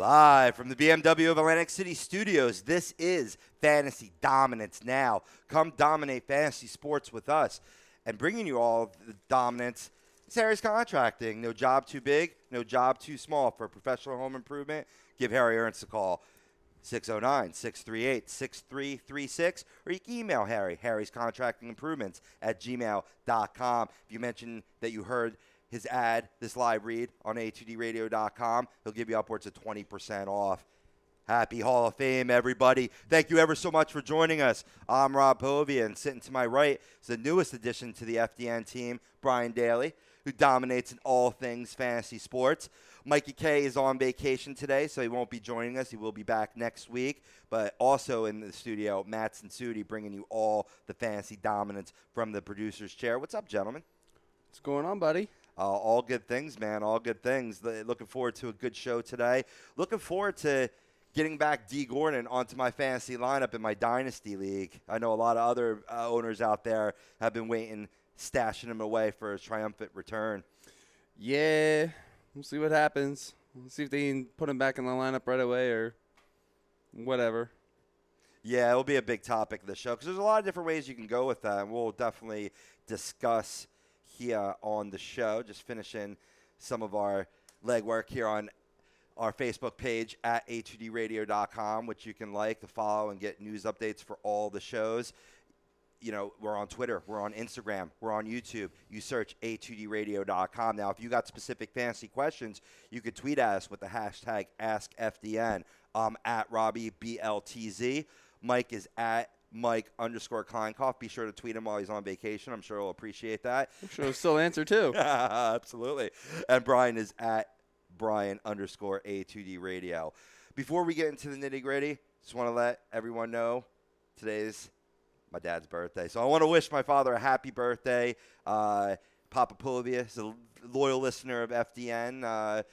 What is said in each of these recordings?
Live from the BMW of Atlantic City Studios, this is Fantasy Dominance Now. Come dominate fantasy sports with us. And bringing you all the dominance is Harry's Contracting. No job too big, no job too small. For professional home improvement, give Harry Ernst a call. 609-638-6336, or you can email Harry, harryscontractingimprovements@gmail.com. If you mention that you heard his ad, this live read on a2dradio.com, he'll give you upwards of 20% off. Happy Hall of Fame, everybody. Thank you ever so much for joining us. I'm Rob Povia, and sitting to my right is the newest addition to the FDN team, Brian Daly, who dominates in all things fantasy sports. Mikey K is on vacation today, so he won't be joining us. He will be back next week. But also in the studio, Matt Sensudi, bringing you all the fantasy dominance from the producer's chair. What's up, gentlemen? What's going on, buddy? All good things, man. All good things. Looking forward to a good show today. Looking forward to getting back Dee Gordon onto my fantasy lineup in my Dynasty League. I know a lot of other owners out there have been waiting, stashing him away for his triumphant return. Yeah, we'll see what happens. We'll see if they can put him back in the lineup right away or whatever. Yeah, it'll be a big topic of the show because there's a lot of different ways you can go with that, and we'll definitely discuss here on the show. Just finishing some of our legwork here on our Facebook page at a2dradio.com, which you can like, follow, and get news updates for all the shows. You know, we're on Twitter, we're on Instagram, we're on YouTube. You search a2dradio.com. Now, if you got specific fantasy questions, you could tweet at us with the hashtag AskFDN. I'm at RobbieBLTZ. Mike is at Mike_Kleinkoff. Be sure to tweet him while he's on vacation. I'm sure he'll appreciate that. I'm sure he'll still answer, too. Absolutely. And Brian is at Brian_A2D Radio. Before we get into the nitty-gritty, just want to let everyone know today's my dad's birthday. So I want to wish my father a happy birthday. Papa Povia is a loyal listener of FDN. How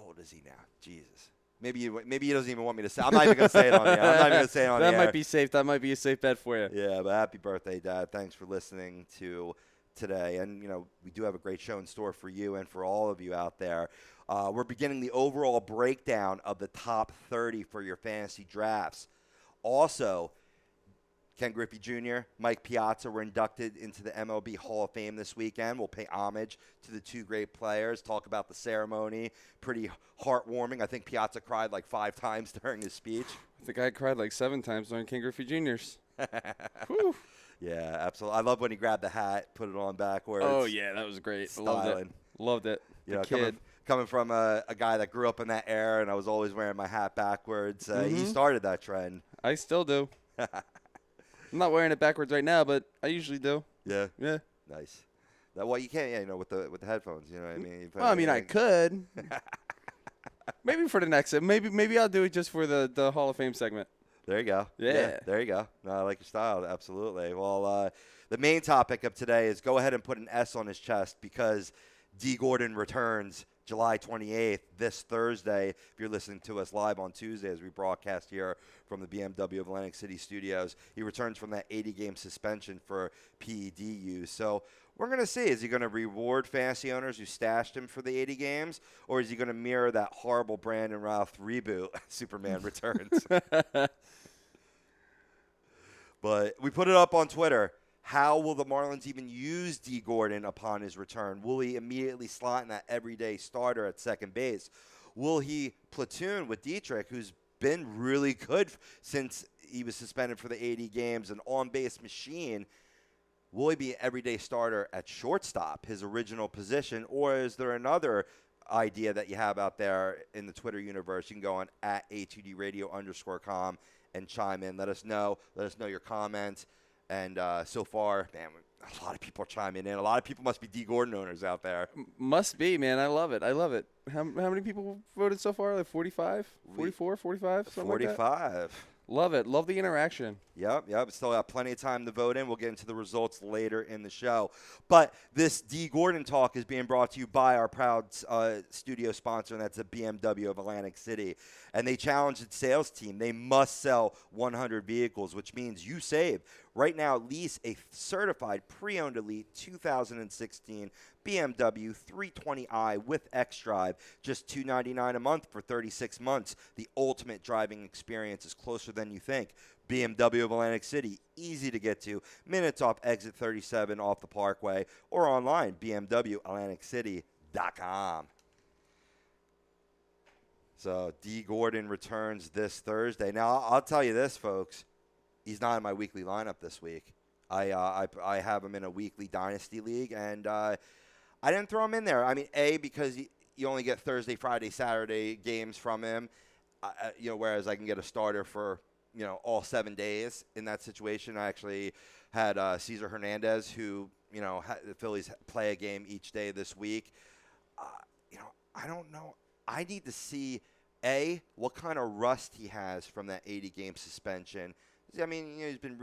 old is he now? Jesus. Maybe he doesn't even want me to say. I'm not even going to say it on the air. I'm not even going to say it on the air. That might be safe. That might be a safe bet for you. Yeah, but happy birthday, Dad. Thanks for listening to today. And, you know, we do have a great show in store for you and for all of you out there. We're beginning the overall breakdown of the top 30 for your fantasy drafts. Also, Ken Griffey Jr., Mike Piazza were inducted into the MLB Hall of Fame this weekend. We'll pay homage to the two great players, talk about the ceremony. Pretty heartwarming. I think Piazza cried like 5 times during his speech. I think I cried like 7 times during Ken Griffey Jr.'s. Yeah, absolutely. I love when he grabbed the hat, put it on backwards. Oh, yeah, that was great. Styling. Loved it. You know, kid. Coming from a guy that grew up in that era, and I was always wearing my hat backwards. He started that trend. I still do. I'm not wearing it backwards right now, but I usually do. Yeah. Yeah. Nice. Well, you can't, you know, with the headphones. You know what I mean? Well, I mean, I could. Maybe for the next. Maybe I'll do it just for the Hall of Fame segment. There you go. Yeah. There you go. No, I like your style. Absolutely. Well, the main topic of today is go ahead and put an S on his chest because Dee Gordon returns July 28th, this Thursday. If you're listening to us live on Tuesday as we broadcast here from the BMW of Atlantic City Studios, he returns from that 80-game suspension for PED use. So we're going to see, is he going to reward fantasy owners who stashed him for the 80 games, or is he going to mirror that horrible Brandon Routh reboot, Superman Returns? But we put it up on Twitter. How will the Marlins even use Dee Gordon upon his return? Will he immediately slot in that everyday starter at second base? Will he platoon with Dietrich, who's been really good since he was suspended for the 80 games, an on-base machine? Will he be an everyday starter at shortstop, his original position, or is there another idea that you have out there in the Twitter universe? You can go on at a2dradio_com and chime in. Let us know. Let us know your comments. And so far, man, a lot of people are chiming in. A lot of people must be Dee Gordon owners out there. Must be, man. I love it. How many people voted so far? Like 45? 44? 45? Something 45. Like that? Love it. Love the interaction. Yep. Still got plenty of time to vote in. We'll get into the results later in the show. But this Dee Gordon talk is being brought to you by our proud studio sponsor, and that's the BMW of Atlantic City. And they challenged its sales team. They must sell 100 vehicles, which means you save. Right now, lease a certified pre-owned elite 2016 BMW 320i with xDrive, just $299 a month for 36 months. The ultimate driving experience is closer than you think. BMW of Atlantic City, easy to get to, minutes off exit 37 off the Parkway, or online, bmwatlanticcity.com. So Dee Gordon returns this Thursday. Now, I'll tell you this, folks. He's not in my weekly lineup this week. I have him in a weekly dynasty league, and I didn't throw him in there. I mean, because you only get Thursday, Friday, Saturday games from him, whereas I can get a starter for all 7 days in that situation. I actually had Cesar Hernandez, who the Phillies play a game each day this week. I don't know. I need to see what kind of rust he has from that 80-game suspension. I mean, he's been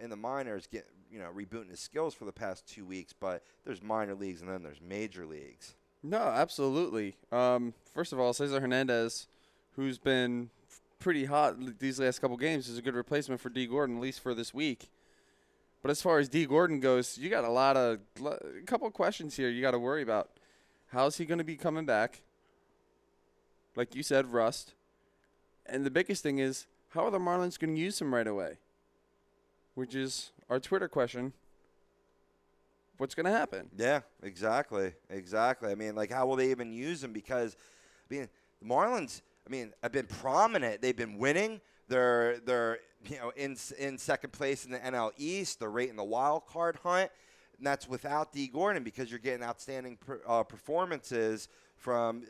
in the minors, rebooting his skills for the past 2 weeks. But there's minor leagues and then there's major leagues. No, absolutely. First of all, Cesar Hernandez, who's been pretty hot these last couple games, is a good replacement for Dee Gordon, at least for this week. But as far as Dee Gordon goes, you got a couple of questions here you got to worry about. How's he going to be coming back? Like you said, rust. And the biggest thing is, how are the Marlins going to use him right away? Which is our Twitter question. What's going to happen? Yeah, exactly. I mean, how will they even use him? Because, the Marlins, have been prominent. They've been winning. They're in second place in the NL East. They're right in the wild card hunt. And that's without Dee Gordon, because you're getting outstanding performances from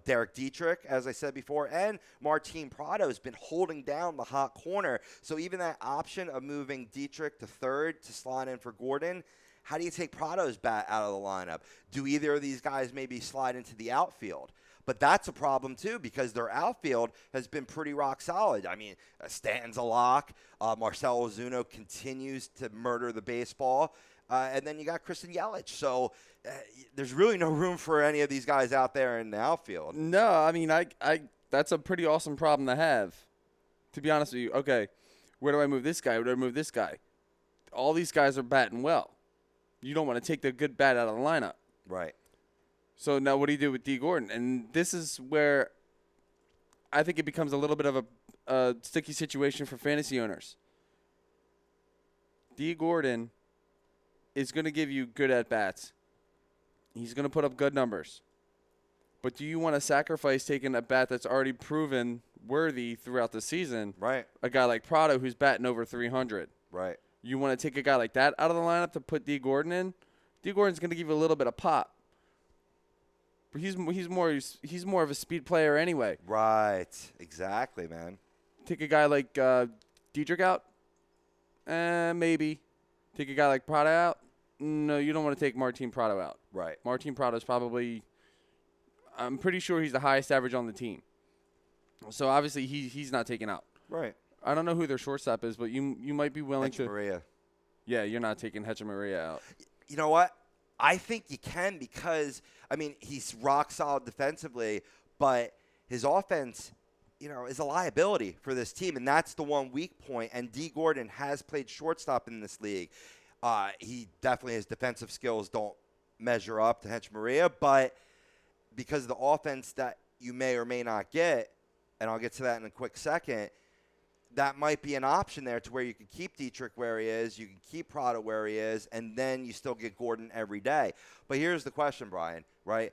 Derek Dietrich, as I said before, and Martin Prado has been holding down the hot corner. So even that option of moving Dietrich to third to slot in for Gordon, how do you take Prado's bat out of the lineup? Do either of these guys maybe slide into the outfield? But that's a problem, too, because their outfield has been pretty rock solid. Stanton's a lock. Marcell Ozuna continues to murder the baseball. And then you got Christian Yelich. So there's really no room for any of these guys out there in the outfield. No, I that's a pretty awesome problem to have, to be honest with you. Okay, where do I move this guy? Where do I move this guy? All these guys are batting well. You don't want to take the good bat out of the lineup. Right. So now what do you do with Dee Gordon? And this is where I think it becomes a little bit of a sticky situation for fantasy owners. Dee Gordon is going to give you good at-bats. He's going to put up good numbers. But do you want to sacrifice taking a bat that's already proven worthy throughout the season? Right. A guy like Prado who's batting over 300. Right. You want to take a guy like that out of the lineup to put Dee Gordon in? Dee Gordon's going to give you a little bit of pop. But he's more of a speed player anyway. Right. Exactly, man. Take a guy like Dietrich out? Maybe. Take a guy like Prado out? No, you don't want to take Martin Prado out. Right. Martin Prado is probably, I'm pretty sure he's the highest average on the team. So obviously he's not taken out. Right. I don't know who their shortstop is, but you might be willing to. Maria. Yeah, you're not taking Maria out. You know what? I think you can, because, he's rock solid defensively, but his offense, is a liability for this team, and that's the one weak point. And Dee Gordon has played shortstop in this league. He definitely, his defensive skills don't measure up to Maria, but because of the offense that you may or may not get, and I'll get to that in a quick second, that might be an option there to where you can keep Dietrich where he is, you can keep Prado where he is, and then you still get Gordon every day. But here's the question, Brian, right?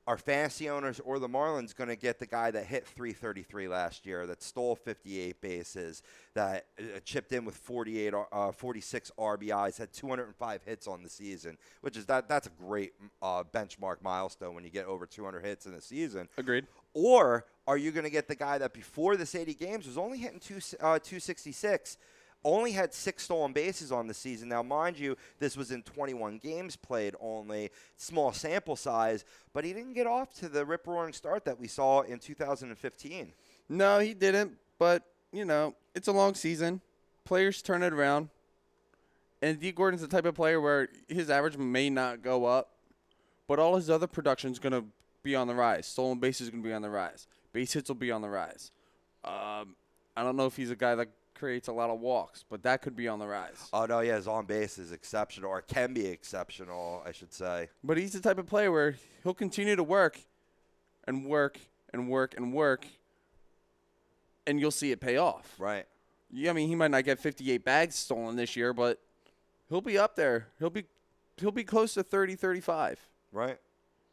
Are fantasy owners or the Marlins going to get the guy that hit 333 last year, that stole 58 bases, that chipped in with 46 RBIs, had 205 hits on the season, which is that's a great benchmark milestone when you get over 200 hits in a season. Agreed. Or are you going to get the guy that before this 80 games was only hitting 266, only had 6 stolen bases on the season? Now, mind you, this was in 21 games played only, small sample size, but he didn't get off to the rip-roaring start that we saw in 2015. No, he didn't, but, it's a long season. Players turn it around. And Dee Gordon's the type of player where his average may not go up, but all his other production's going to be on the rise. Stolen bases is going to be on the rise. Base hits will be on the rise. I don't know if he's a guy that creates a lot of walks, but that could be on the rise. Oh, no, yeah, his on base is exceptional, or can be exceptional, I should say. But he's the type of player where he'll continue to work and work and work and work, and you'll see it pay off. Right. Yeah, I mean, he might not get 58 bags stolen this year, but he'll be up there. He'll be close to 30, 35. Right.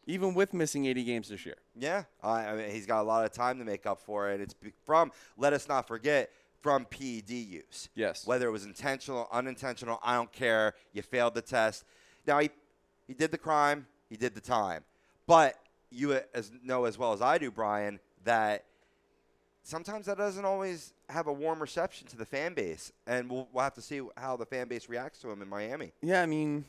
Even with missing 80 games this year. Yeah. I mean, he's got a lot of time to make up for it. It's from, let us not forget, from PED use. Yes. Whether it was intentional, unintentional, I don't care. You failed the test. Now, he did the crime. He did the time. But you know as well as I do, Brian, that sometimes that doesn't always have a warm reception to the fan base. And we'll have to see how the fan base reacts to him in Miami. Yeah, I mean,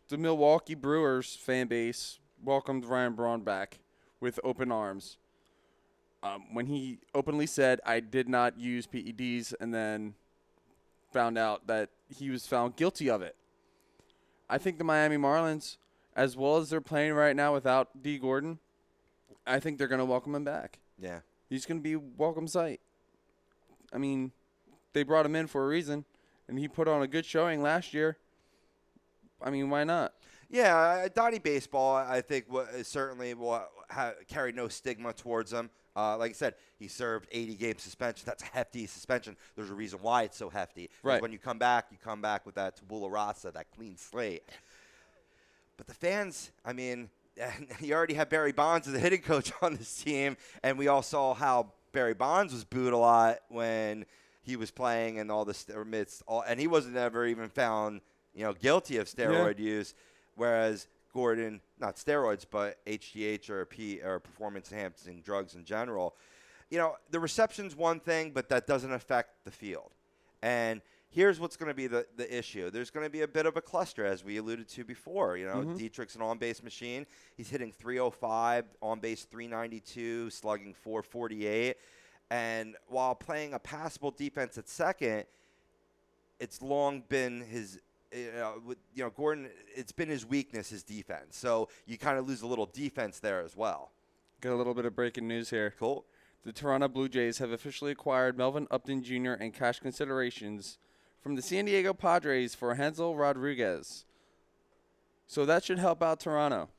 the Milwaukee Brewers fan base welcomed Ryan Braun back with open arms. When he openly said, I did not use PEDs, and then found out that he was found guilty of it. I think the Miami Marlins, as well as they're playing right now without Dee Gordon, I think they're going to welcome him back. Yeah. He's going to be welcome sight. I mean, they brought him in for a reason, and he put on a good showing last year. I mean, why not? Yeah, Donnie Baseball, I think, certainly will carry no stigma towards him. Like I said, he served 80-game suspension. That's a hefty suspension. There's a reason why it's so hefty. Right. When you come back with that tabula rasa, that clean slate. But the fans, I mean, you already have Barry Bonds as the hitting coach on this team, and we all saw how Barry Bonds was booed a lot when he was playing and all this amidst all, and he wasn't ever even found, guilty of steroid use. Whereas Gordon, not steroids, but HGH or performance-enhancing drugs in general, the reception's one thing, but that doesn't affect the field. And here's what's going to be the issue. There's going to be a bit of a cluster, as we alluded to before. Dietrich's an on-base machine. He's hitting 305, on-base 392, slugging 448. And while playing a passable defense at second, it's long been his – Gordon, it's been his weakness, his defense. So you kind of lose a little defense there as well. Got a little bit of breaking news here. Cool. The Toronto Blue Jays have officially acquired Melvin Upton Jr. and cash considerations from the San Diego Padres for Hansel Rodriguez. So that should help out Toronto.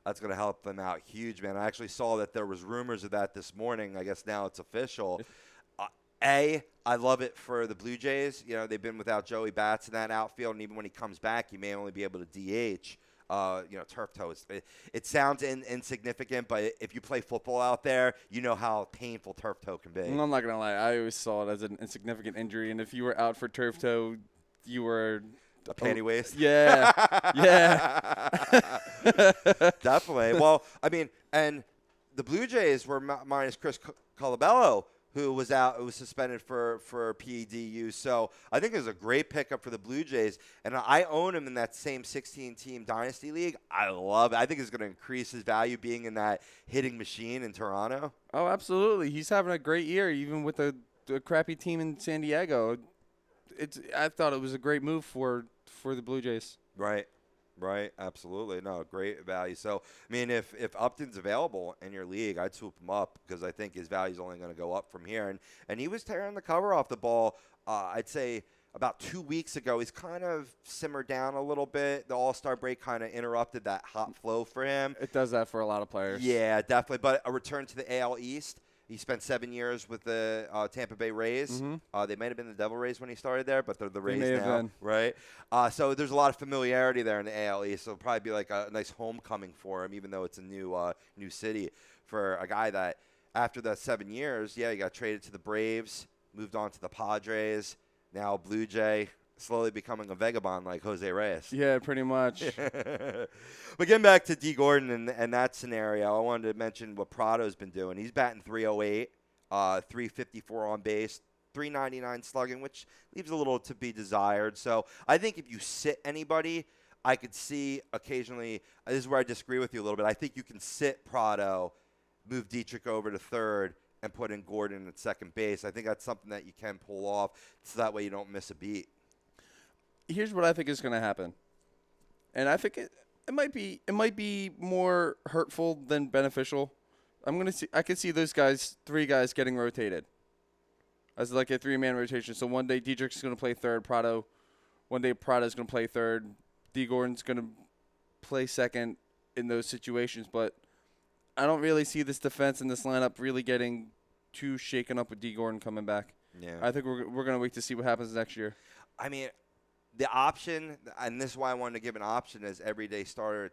That's going to help them out huge, man. I actually saw that there was rumors of that this morning. I guess now it's official. I love it for the Blue Jays. They've been without Joey Bats in that outfield, and even when he comes back, he may only be able to DH. Turf toe. It sounds insignificant, but if you play football out there, you know how painful turf toe can be. I'm not going to lie. I always saw it as an insignificant injury, and if you were out for turf toe, you were a panty waist. Yeah. Yeah. Definitely. Well, I mean, and the Blue Jays were minus Chris Colabello, who was out, was suspended for PED use. So I think it was a great pickup for the Blue Jays. And I own him in that same 16-team Dynasty League. I love it. I think it's going to increase his value being in that hitting machine in Toronto. Oh, absolutely. He's having a great year, even with a crappy team in San Diego. I thought it was a great move for the Blue Jays. Right, absolutely. No, great value. So, I mean, if Upton's available in your league, I'd swoop him up because I think his value is only going to go up from here. And he was tearing the cover off the ball, I'd say, about 2 weeks ago. He's kind of simmered down a little bit. The All-Star break kind of interrupted that hot flow for him. It does that for a lot of players. Yeah, definitely. But a return to the AL East. He spent 7 years with the Tampa Bay Rays. Mm-hmm. They might have been the Devil Rays when he started there, but they're the Rays now, right? So there's a lot of familiarity there in the AL East. So it'll probably be like a nice homecoming for him, even though it's a new city for a guy that after that 7 years, he got traded to the Braves, moved on to the Padres, now Blue Jay. Slowly becoming a vagabond like Jose Reyes. Yeah, pretty much. But getting back to Dee Gordon and that scenario, I wanted to mention what Prado's been doing. He's batting 308, 354 on base, 399 slugging, which leaves a little to be desired. So I think if you sit anybody, I could see occasionally, this is where I disagree with you a little bit, I think you can sit Prado, move Dietrich over to third, and put in Gordon at second base. I think that's something that you can pull off so that way you don't miss a beat. Here's what I think is going to happen, and I think it might be more hurtful than beneficial. I could see those guys, 3 guys, getting rotated. as like a 3-man rotation. So one day Dietrich's going to play third, Prado. One day Prado's going to play third. Dee Gordon's going to play second in those situations. But I don't really see this defense and this lineup really getting too shaken up with Dee Gordon coming back. Yeah. I think we're going to wait to see what happens next year. I mean, the option, and this is why I wanted to give an option as everyday starter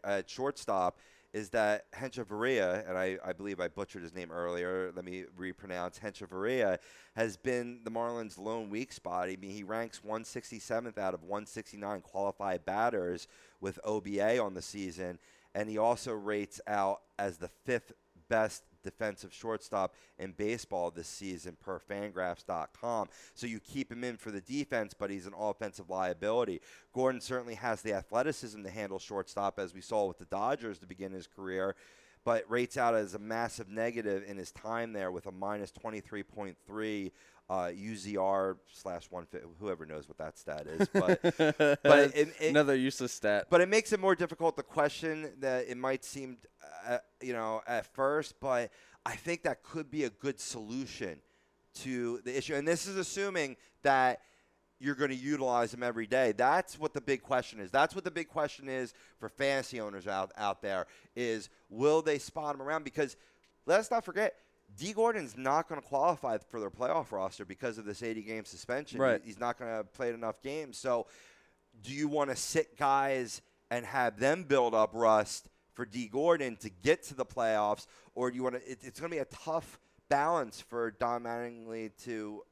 at shortstop, is that Hechavarria, and I believe I butchered his name earlier. Let me repronounce. Hechavarria has been the Marlins' lone weak spot. I mean, he ranks 167th out of 169 qualified batters with OBA on the season, and he also rates out as the 5th best defensive shortstop in baseball this season per Fangraphs.com. So you keep him in for the defense, but he's an offensive liability. Gordon certainly has the athleticism to handle shortstop, as we saw with the Dodgers to begin his career, but rates out as a massive negative in his time there with a minus 23.3 UZR/150. Whoever knows what that stat is, but another useless stat. But it makes it more difficult to question that it might seem, at first, but I think that could be a good solution to the issue. And this is assuming that you're going to utilize him every day. That's what the big question is. That's what the big question is for fantasy owners out there is, will they spot him around? Because let's not forget, Dee Gordon's not going to qualify for their playoff roster because of this 80-game suspension. Right. He's not going to play enough games. So do you want to sit guys and have them build up rust for Dee Gordon to get to the playoffs, or do you want to it's going to be a tough balance for Don Mattingly to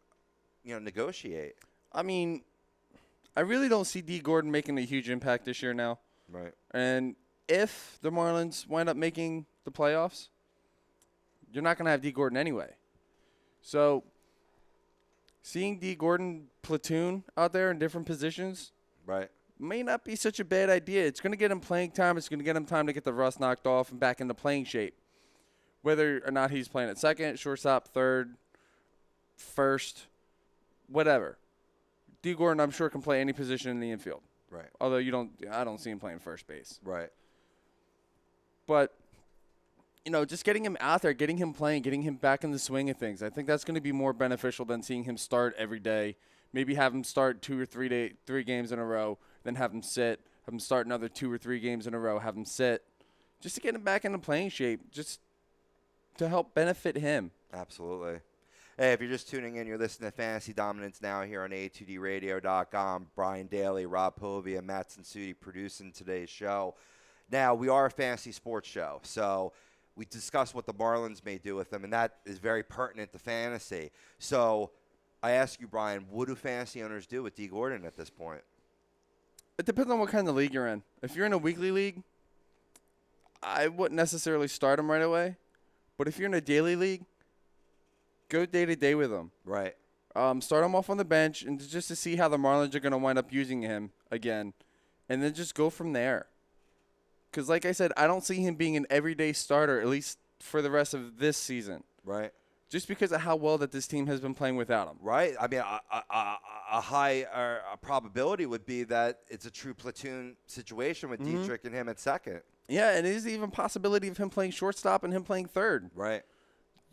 negotiate? I mean, I really don't see Dee Gordon making a huge impact this year now. Right. And if the Marlins wind up making the playoffs, you're not going to have Dee Gordon anyway. So seeing Dee Gordon platoon out there in different positions right, may not be such a bad idea. It's going to get him playing time. It's going to get him time to get the rust knocked off and back into playing shape. Whether or not he's playing at second, shortstop, third, first, whatever. Dee Gordon, I'm sure, can play any position in the infield. right, Although I don't see him playing first base. right. But just getting him out there, getting him playing, getting him back in the swing of things, I think that's going to be more beneficial than seeing him start every day. Maybe have him start 2 or 3 games in a row, then have him sit, have him start another 2 or 3 games in a row, have him sit, just to get him back into playing shape, just to help benefit him. Absolutely. Hey, if you're just tuning in, you're listening to Fantasy Dominance Now here on A2DRadio.com. Brian Daly, Rob Povia, Matt Sensuti producing today's show. Now, we are a fantasy sports show, so we discussed what the Marlins may do with them, and that is very pertinent to fantasy. So I ask you, Brian, what do fantasy owners do with Dee Gordon at this point? It depends on what kind of league you're in. If you're in a weekly league, I wouldn't necessarily start him right away. But if you're in a daily league, go day-to-day with him. Right. Start him off on the bench and just to see how the Marlins are going to wind up using him again. And then just go from there. Because like I said, I don't see him being an everyday starter, at least for the rest of this season. Right. Just because of how well that this team has been playing without him. Right. I mean, a high a probability would be that it's a true platoon situation with Dietrich and him at second. Yeah, and there's even possibility of him playing shortstop and him playing third. Right.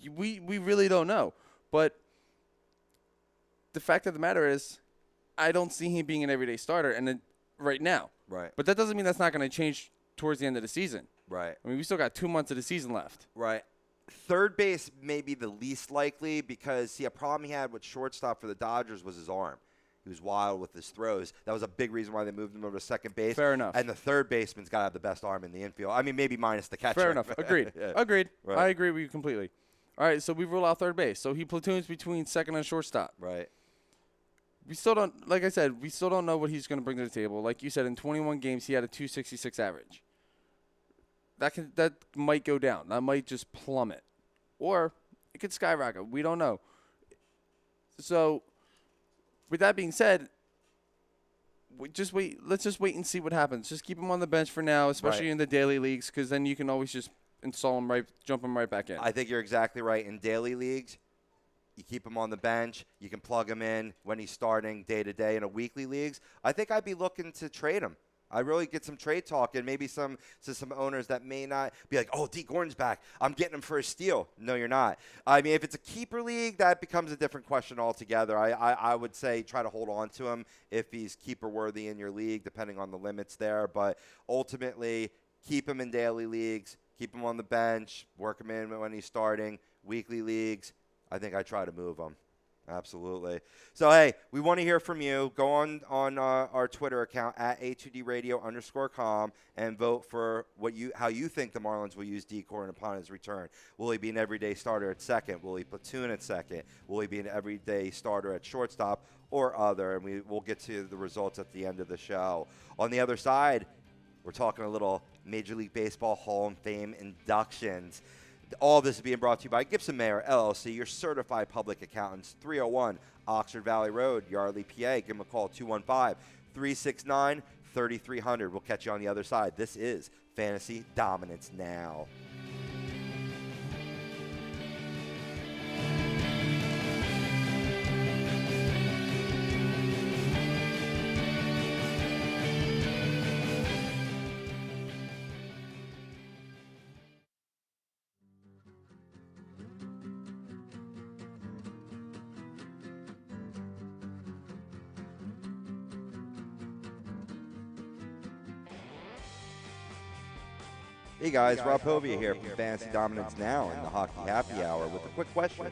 We really don't know. But the fact of the matter is, I don't see him being an everyday starter right now. Right. But that doesn't mean that's not going to change towards the end of the season. Right. I mean, we still got 2 months of the season left. Right. Third base may be the least likely because, a problem he had with shortstop for the Dodgers was his arm. He was wild with his throws. That was a big reason why they moved him over to second base. Fair enough. And the third baseman's got to have the best arm in the infield. I mean, maybe minus the catcher. Fair enough. Agreed. Yeah. Agreed. Right. I agree with you completely. All right, so we rule out third base. So he platoons between second and shortstop. Right. We still don't, like I said, we still don't know what he's going to bring to the table. Like you said, in 21 games, he had a 266 average. That might go down. That might just plummet. Or it could skyrocket. We don't know. So, with that being said, let's just wait and see what happens. Just keep him on the bench for now, especially in the daily leagues, because then you can always just jump him right back in. I think you're exactly right. In daily leagues, you keep him on the bench. You can plug him in when he's starting day to day. In a weekly leagues, I think I'd be looking to trade him. I really get some trade talk, and maybe some owners that may not be like, oh, Dee Gordon's back, I'm getting him for a steal. No, you're not. I mean, if it's a keeper league, that becomes a different question altogether. I would say try to hold on to him if he's keeper worthy in your league, depending on the limits there. But ultimately, keep him in daily leagues, keep him on the bench, work him in when he's starting. Weekly leagues, I think I try to move him. Absolutely. So, hey, we want to hear from you. Go on our Twitter account at A2DRadio_com and vote for how you think the Marlins will use Dee Gordon upon his return. Will he be an everyday starter at second? Will he platoon at second? Will he be an everyday starter at shortstop or other? And we'll get to the results at the end of the show. On the other side, we're talking a little Major League Baseball Hall of Fame inductions. All this is being brought to you by Gibson Mayer, LLC, your certified public accountants, 301 Oxford Valley Road, Yardley, PA. Give them a call, 215-369-3300. We'll catch you on the other side. This is Fantasy Dominance Now. Hey guys, Rob Povia here from Fantasy Dominance Now in the Hockey Happy Hour with a quick question.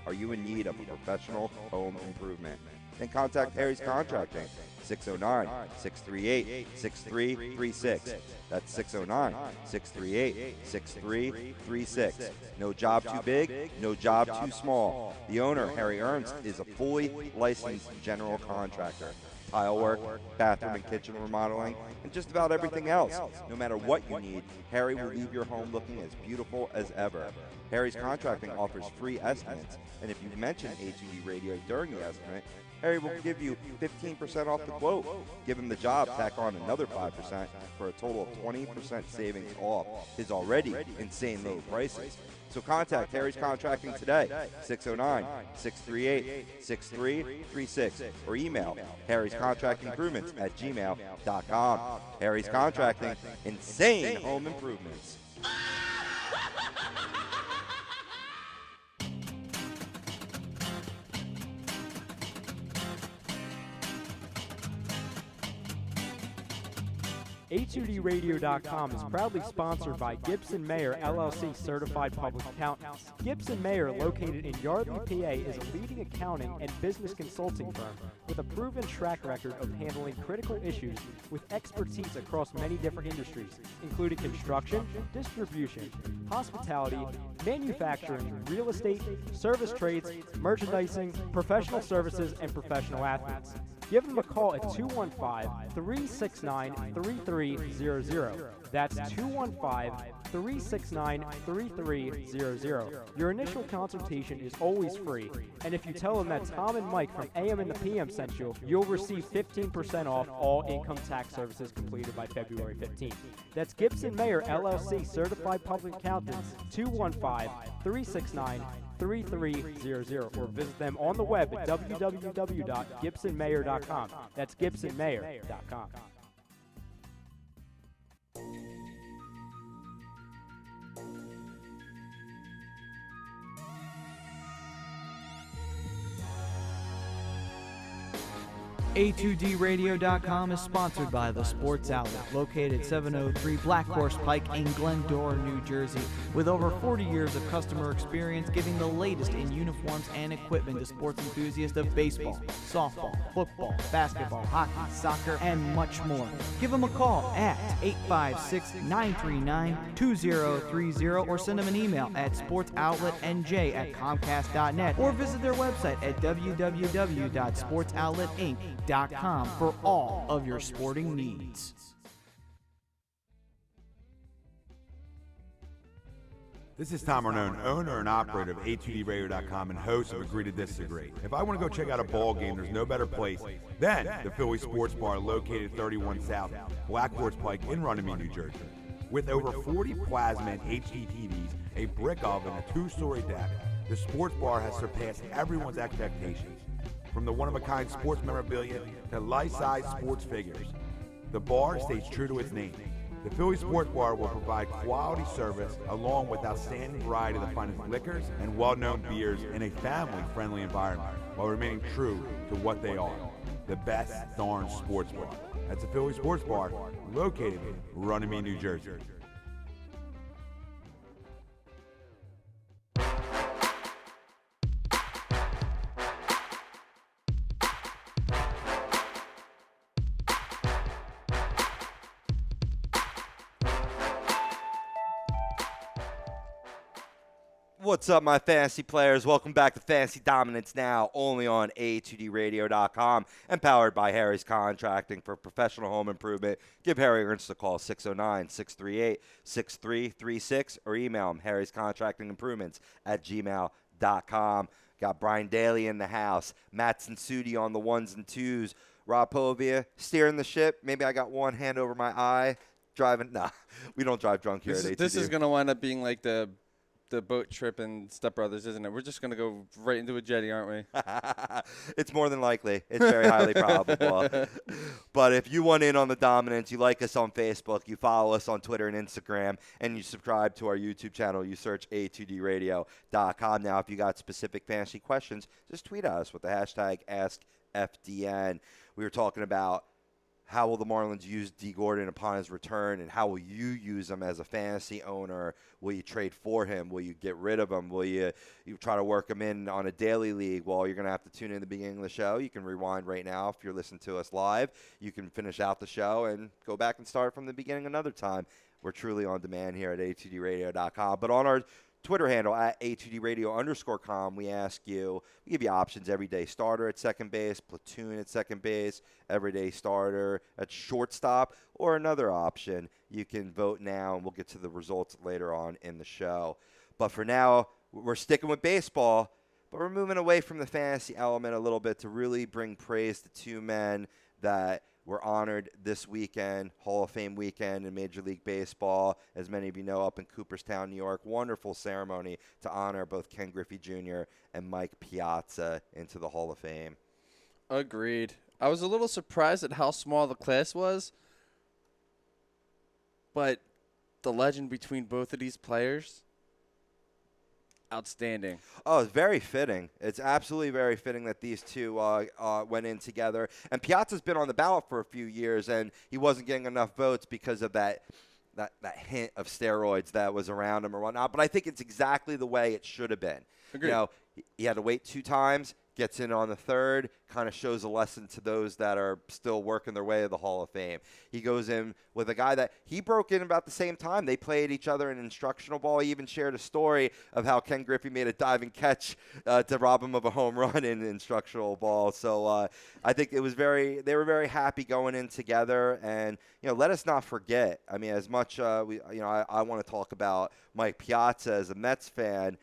Are you in need of a professional home improvement? Then contact Harry's Contracting, 609-638-6336. That's 609-638-6336. No job too big, no job too small. The owner, Harry Ernst, is a fully licensed general contractor. Tile work, bathroom and kitchen remodeling, and just about everything else. No matter what you need, Harry will leave your home looking as beautiful as ever. Harry's Contracting offers free estimates, and if you mention A2D Radio during the estimate, Harry will give you 15% off the quote. Give him the job, tack on another 5% for a total of 20% savings off his already insane low prices. So contact Harry's Contracting today, 609-638-6336, or email Harry's Contracting Improvements at gmail.com. Harry's Contracting, insane home improvements. A2DRadio.com is proudly sponsored by Gibson Mayer, LLC Certified Public Accountants. Gibson Mayer, located in Yardley, PA, is a leading accounting and business consulting firm with a proven track record of handling critical issues with expertise across many different industries, including construction, distribution, hospitality, manufacturing, real estate, service trades, merchandising, professional services, and professional athletes. Give them a call at 215-369-3300. That's 215-369-3300. Your initial consultation is always free, and if you tell them that Tom and Mike from AM and the PM sent you, you'll receive 15% off all income tax services completed by February 15th. That's Gibson Mayer, LLC, Certified Public Accountants, 215-369-3300, or visit them on the web at www.gibsonmayer.com. That's gibsonmayer.com. A2DRadio.com is sponsored by The Sports Outlet, located 703 Black Horse Pike in Glendora, New Jersey. With over 40 years of customer experience giving the latest in uniforms and equipment to sports enthusiasts of baseball, softball, football, basketball, hockey, soccer, and much more. Give them a call at 856-939-2030 or send them an email at sportsoutletnj@comcast.net or visit their website at www.sportsoutletinc.com for all of your sporting needs. This is Tom Arnone, owner and operator of A2DRadio.com and host of Agree to Disagree. If I want to go check out a ball game, there's no better place than the Philly Sports Bar located 31 South Black Horse Pike in Runnymede, New Jersey. With over 40 plasma and HD TVs, a brick oven, a 2-story deck, the Sports Bar has surpassed everyone's expectations. From the one-of-a-kind sports memorabilia to life-size sports figures. The bar stays true to its name. The Philly Sports Bar will provide quality service along with outstanding variety of the finest liquors and well-known beers in a family-friendly environment while remaining true to what they are, the best darn sports bar. That's the Philly Sports Bar, located in Runnymede, New Jersey. What's up, my fantasy players? Welcome back to Fantasy Dominance Now, only on A2DRadio.com and powered by Harry's Contracting for professional home improvement. Give Harry Ernst a call, 609-638-6336, or email him, harryscontractingimprovements@gmail.com. Got Brian Daly in the house, Matt Sudi on the ones and twos, Rob Povia steering the ship. Maybe I got one hand over my eye, driving. Nah, we don't drive drunk here at A2D. This is going to wind up being like the boat trip in Step Brothers, isn't it? We're just going to go right into a jetty, aren't we? It's more than likely. It's very highly probable. But if you want in on the dominance, you like us on Facebook, you follow us on Twitter and Instagram, and you subscribe to our YouTube channel, you search A2DRadio.com. Now, if you got specific fantasy questions, just tweet us with the hashtag AskFDN. We were talking about how will the Marlins use Dee Gordon upon his return, and how will you use him as a fantasy owner? Will you trade for him? Will you get rid of him? Will you try to work him in on a daily league? Well, you're going to have to tune in at the beginning of the show. You can rewind right now if you're listening to us live. You can finish out the show and go back and start from the beginning another time. We're truly on demand here at A2DRadio.com. But on our Twitter handle at A2DRadio_com, we give you options: everyday starter at second base, platoon at second base, everyday starter at shortstop, or another option. You can vote now, and we'll get to the results later on in the show. But for now, we're sticking with baseball, but we're moving away from the fantasy element a little bit to really bring praise to two men that were honored this weekend, Hall of Fame weekend in Major League Baseball. As many of you know, up in Cooperstown, New York, wonderful ceremony to honor both Ken Griffey Jr. and Mike Piazza into the Hall of Fame. Agreed. I was a little surprised at how small the class was, but the legend between both of these players, outstanding. Oh, it's very fitting. It's absolutely very fitting that these two went in together. And Piazza's been on the ballot for a few years, and he wasn't getting enough votes because of that hint of steroids that was around him or whatnot. But I think it's exactly the way it should have been. Agreed. You know, he had to wait 2 times, gets in on the third, kind of shows a lesson to those that are still working their way to the Hall of Fame. He goes in with a guy that he broke in about the same time. They played each other in instructional ball. He even shared a story of how Ken Griffey made a diving catch to rob him of a home run in instructional ball. So I think they were very happy going in together. And, let us not forget, I mean, as much, I want to talk about Mike Piazza as a Mets fan,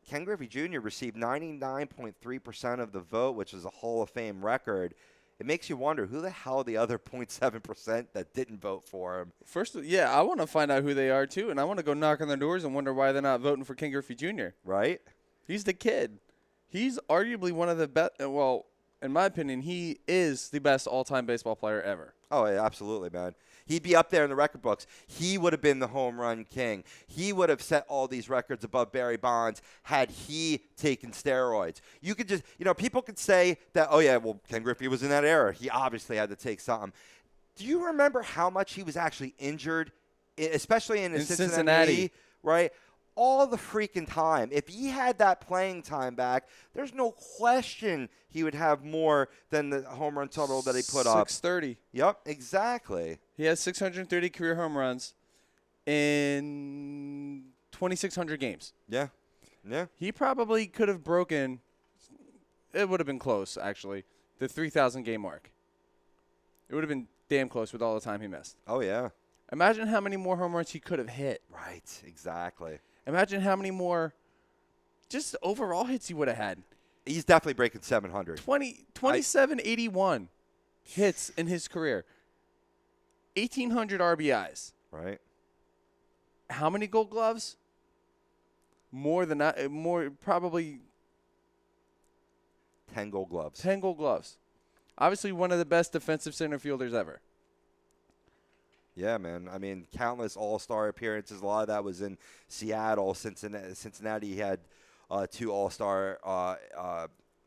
Ken Griffey Jr. received 99.3% of the vote, which is a Hall of Fame record. It makes you wonder, who the hell are the other 0.7% that didn't vote for him? First, I want to find out who they are, too, and I want to go knock on their doors and wonder why they're not voting for Ken Griffey Jr. Right? He's the kid. He's arguably one of the best. Well, in my opinion, he is the best all-time baseball player ever. Oh, yeah, absolutely, man. He'd be up there in the record books. He would have been the home run king. He would have set all these records above Barry Bonds had he taken steroids. You could just, people could say that, oh, yeah, well, Ken Griffey was in that era. He obviously had to take something. Do you remember how much he was actually injured, especially in Cincinnati, right? All the freaking time. If he had that playing time back, there's no question he would have more than the home run total that he put up. 630. Yep, exactly. He has 630 career home runs in 2,600 games. Yeah. He probably could have broken, it would have been close, actually, the 3,000 game mark. It would have been damn close with all the time he missed. Oh, yeah. Imagine how many more home runs he could have hit. Right, exactly. Imagine how many more just overall hits he would have had. He's definitely breaking 700. 2781 hits in his career. 1,800 RBIs. Right. How many Gold Gloves? More than that. Probably 10 Gold Gloves. 10 Gold Gloves. Obviously, one of the best defensive center fielders ever. Yeah, man. I mean, countless all-star appearances. A lot of that was in Seattle. Cincinnati had 2 all-star,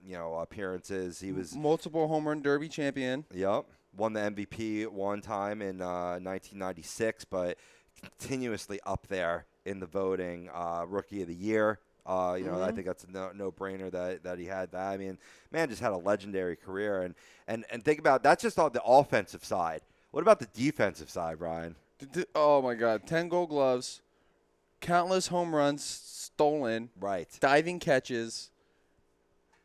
appearances. He was multiple home run derby champion. Yep, won the MVP one time in 1996, but continuously up there in the voting. Rookie of the year. I think that's a no-brainer that he had that. I mean, man just had a legendary career. And think about that's just on the offensive side. What about the defensive side, Brian? Oh, my God. 10 gold gloves, countless home runs stolen, Right. diving catches.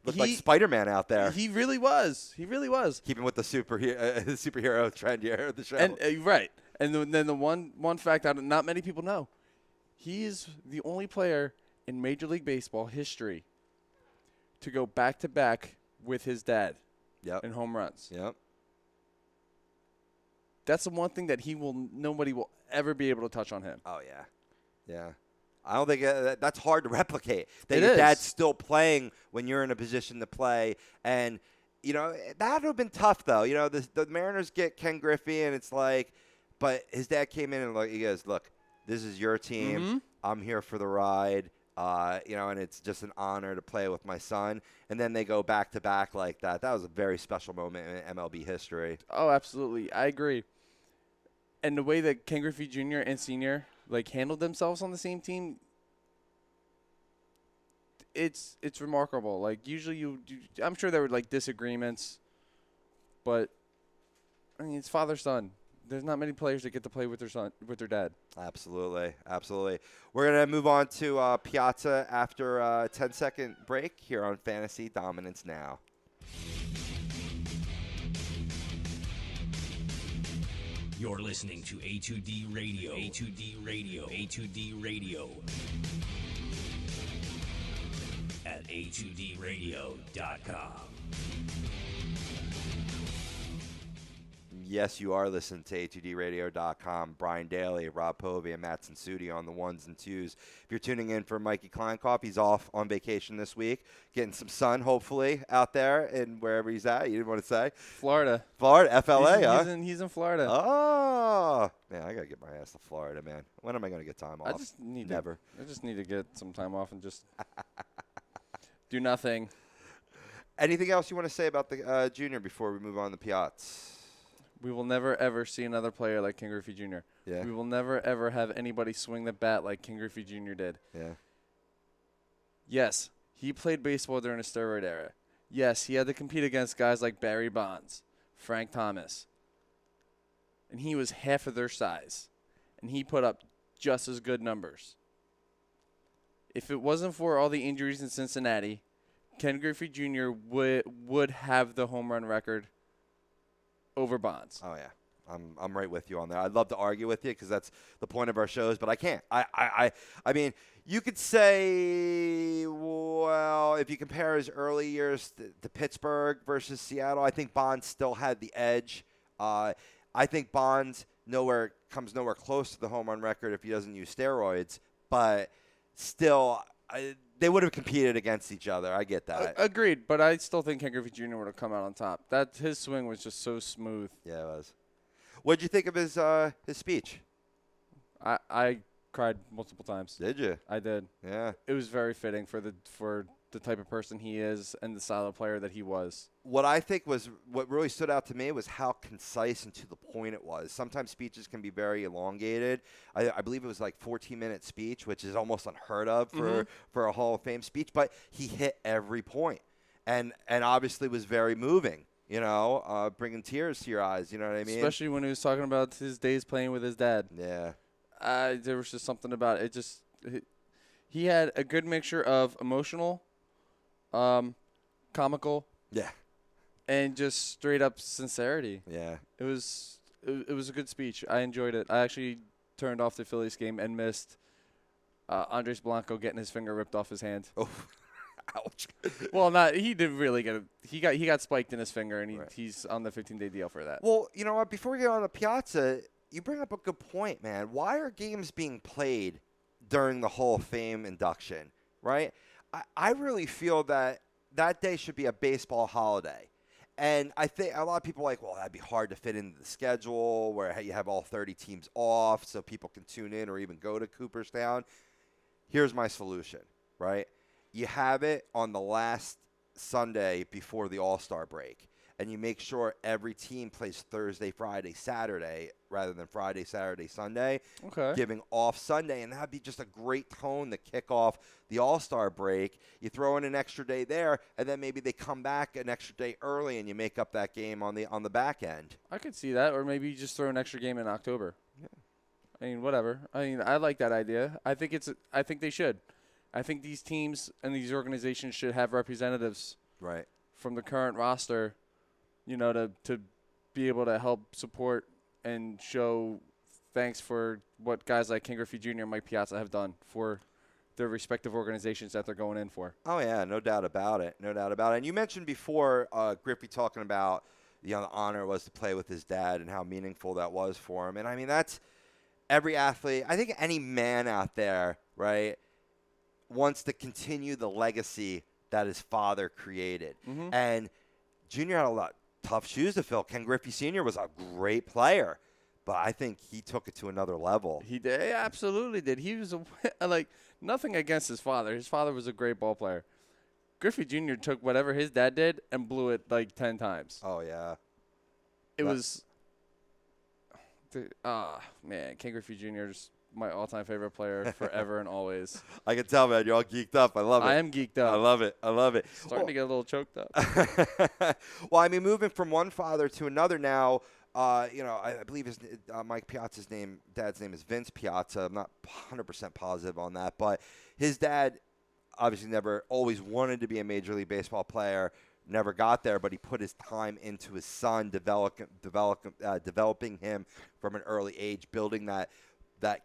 Looked like Spider-Man out there. He really was. He really was. Keeping with the superhero trend here at the show. And right. And then the one fact that not many people know, he is the only player in Major League Baseball history to go back-to-back with his dad in home runs. Yep. That's the one thing that nobody will ever be able to touch on him. Oh, yeah. Yeah. I don't think that's hard to replicate. That It your is. dad's still playing when you're in a position to play. And, that would have been tough, though. The Mariners get Ken Griffey, and it's like, but his dad came in and he goes, look, this is your team. Mm-hmm. I'm here for the ride. And it's just an honor to play with my son. And then they go back-to-back like that. That was a very special moment in MLB history. Oh, absolutely. I agree. And the way that Ken Griffey Jr. and Sr. handled themselves on the same team, it's remarkable. Usually I'm sure there were disagreements, but I mean it's father-son. There's not many players that get to play with their dad. Absolutely, absolutely. We're gonna move on to Piazza after a 10-second break here on Fantasy Dominance Now. You're listening to A2D Radio. A2D Radio. A2D Radio. At A2DRadio.com. Yes, you are listening to A2DRadio.com. Brian Daly, Rob Povey, and Matt Sensudi on the ones and twos. If you're tuning in for Mikey Kleinkopf, he's off on vacation this week, getting some sun, hopefully, out there and wherever he's at. You didn't want to say? Florida, FLA, huh? He's in Florida. Oh, man, I got to get my ass to Florida, man. When am I going to get time off? I just need to get some time off and just do nothing. Anything else you want to say about the junior before we move on to Piazza? We will never, ever see another player like Ken Griffey Jr. Yeah. We will never, ever have anybody swing the bat like Ken Griffey Jr. did. Yeah. Yes, he played baseball during a steroid era. Yes, he had to compete against guys like Barry Bonds, Frank Thomas. And he was half of their size. And he put up just as good numbers. If it wasn't for all the injuries in Cincinnati, Ken Griffey Jr. would have the home run record over Bonds. Oh, yeah. I'm right with you on that. I'd love to argue with you because that's the point of our shows, but I can't. I mean, you could say, well, if you compare his early years to Pittsburgh versus Seattle, I think Bonds still had the edge. I think Bonds comes nowhere close to the home run record if he doesn't use steroids, but still, they would have competed against each other. I get that. Agreed, but I still think Ken Griffey Jr. would have come out on top. His swing was just so smooth. Yeah, it was. What did you think of his speech? I cried multiple times. Did you? I did. Yeah. It was very fitting for the type of person he is and the style of player that he was. What I think what really stood out to me was how concise and to the point it was. Sometimes speeches can be very elongated. I believe it was like 14-minute speech, which is almost unheard of for a Hall of Fame speech. But he hit every point, and obviously was very moving. Bringing tears to your eyes. You know what I mean? Especially when he was talking about his days playing with his dad. Yeah. There was just something about it. He had a good mixture of emotional, comical, yeah, and just straight up sincerity. Yeah. It was a good speech. I enjoyed it. I actually turned off the Phillies game and missed Andres Blanco getting his finger ripped off his hand. Oh, ouch. Well, he didn't really get it. He got spiked in his finger, and he's on the 15-day deal for that. Well, you know what? Before we get on the Piazza, you bring up a good point, man. Why are games being played during the Hall of Fame induction, right? I really feel that day should be a baseball holiday. And I think a lot of people are like, well, that'd be hard to fit into the schedule where you have all 30 teams off so people can tune in or even go to Cooperstown. Here's my solution, right? You have it on the last Sunday before the All-Star break, and you make sure every team plays Thursday, Friday, Saturday rather than Friday, Saturday, Sunday, giving off Sunday, and that'd be just a great tone to kick off the All-Star break. You throw in an extra day there, and then maybe they come back an extra day early, and you make up that game on the back end. I could see that, or maybe you just throw an extra game in October. Yeah. I mean, whatever. I mean, I like that idea. I think they should. I think these teams and these organizations should have representatives from the current roster, to be able to help support and show thanks for what guys like Ken Griffey Jr. and Mike Piazza have done for their respective organizations that they're going in for. Oh, yeah, no doubt about it. No doubt about it. And you mentioned before Griffey talking about, the honor was to play with his dad and how meaningful that was for him. And, I mean, that's every athlete. I think any man out there, right, wants to continue the legacy that his father created. Mm-hmm. And Junior had a lot tough shoes to fill. Ken Griffey Sr. was a great player, but I think he took it to another level. He did. He absolutely did. He was nothing against his father. His father was a great ball player. Griffey Jr. took whatever his dad did and blew it 10 times. Oh, yeah. It was man, Ken Griffey Jr. is my all-time favorite player forever and always. I can tell, man. You're all geeked up. I love it. I am geeked up. I love it. I love it. Starting to get a little choked up. Well, I mean, moving from one father to another now, I believe Mike Piazza's dad's name is Vince Piazza. I'm not 100% positive on that, but his dad obviously never always wanted to be a Major League Baseball player, never got there, but he put his time into his son, developing him from an early age, building that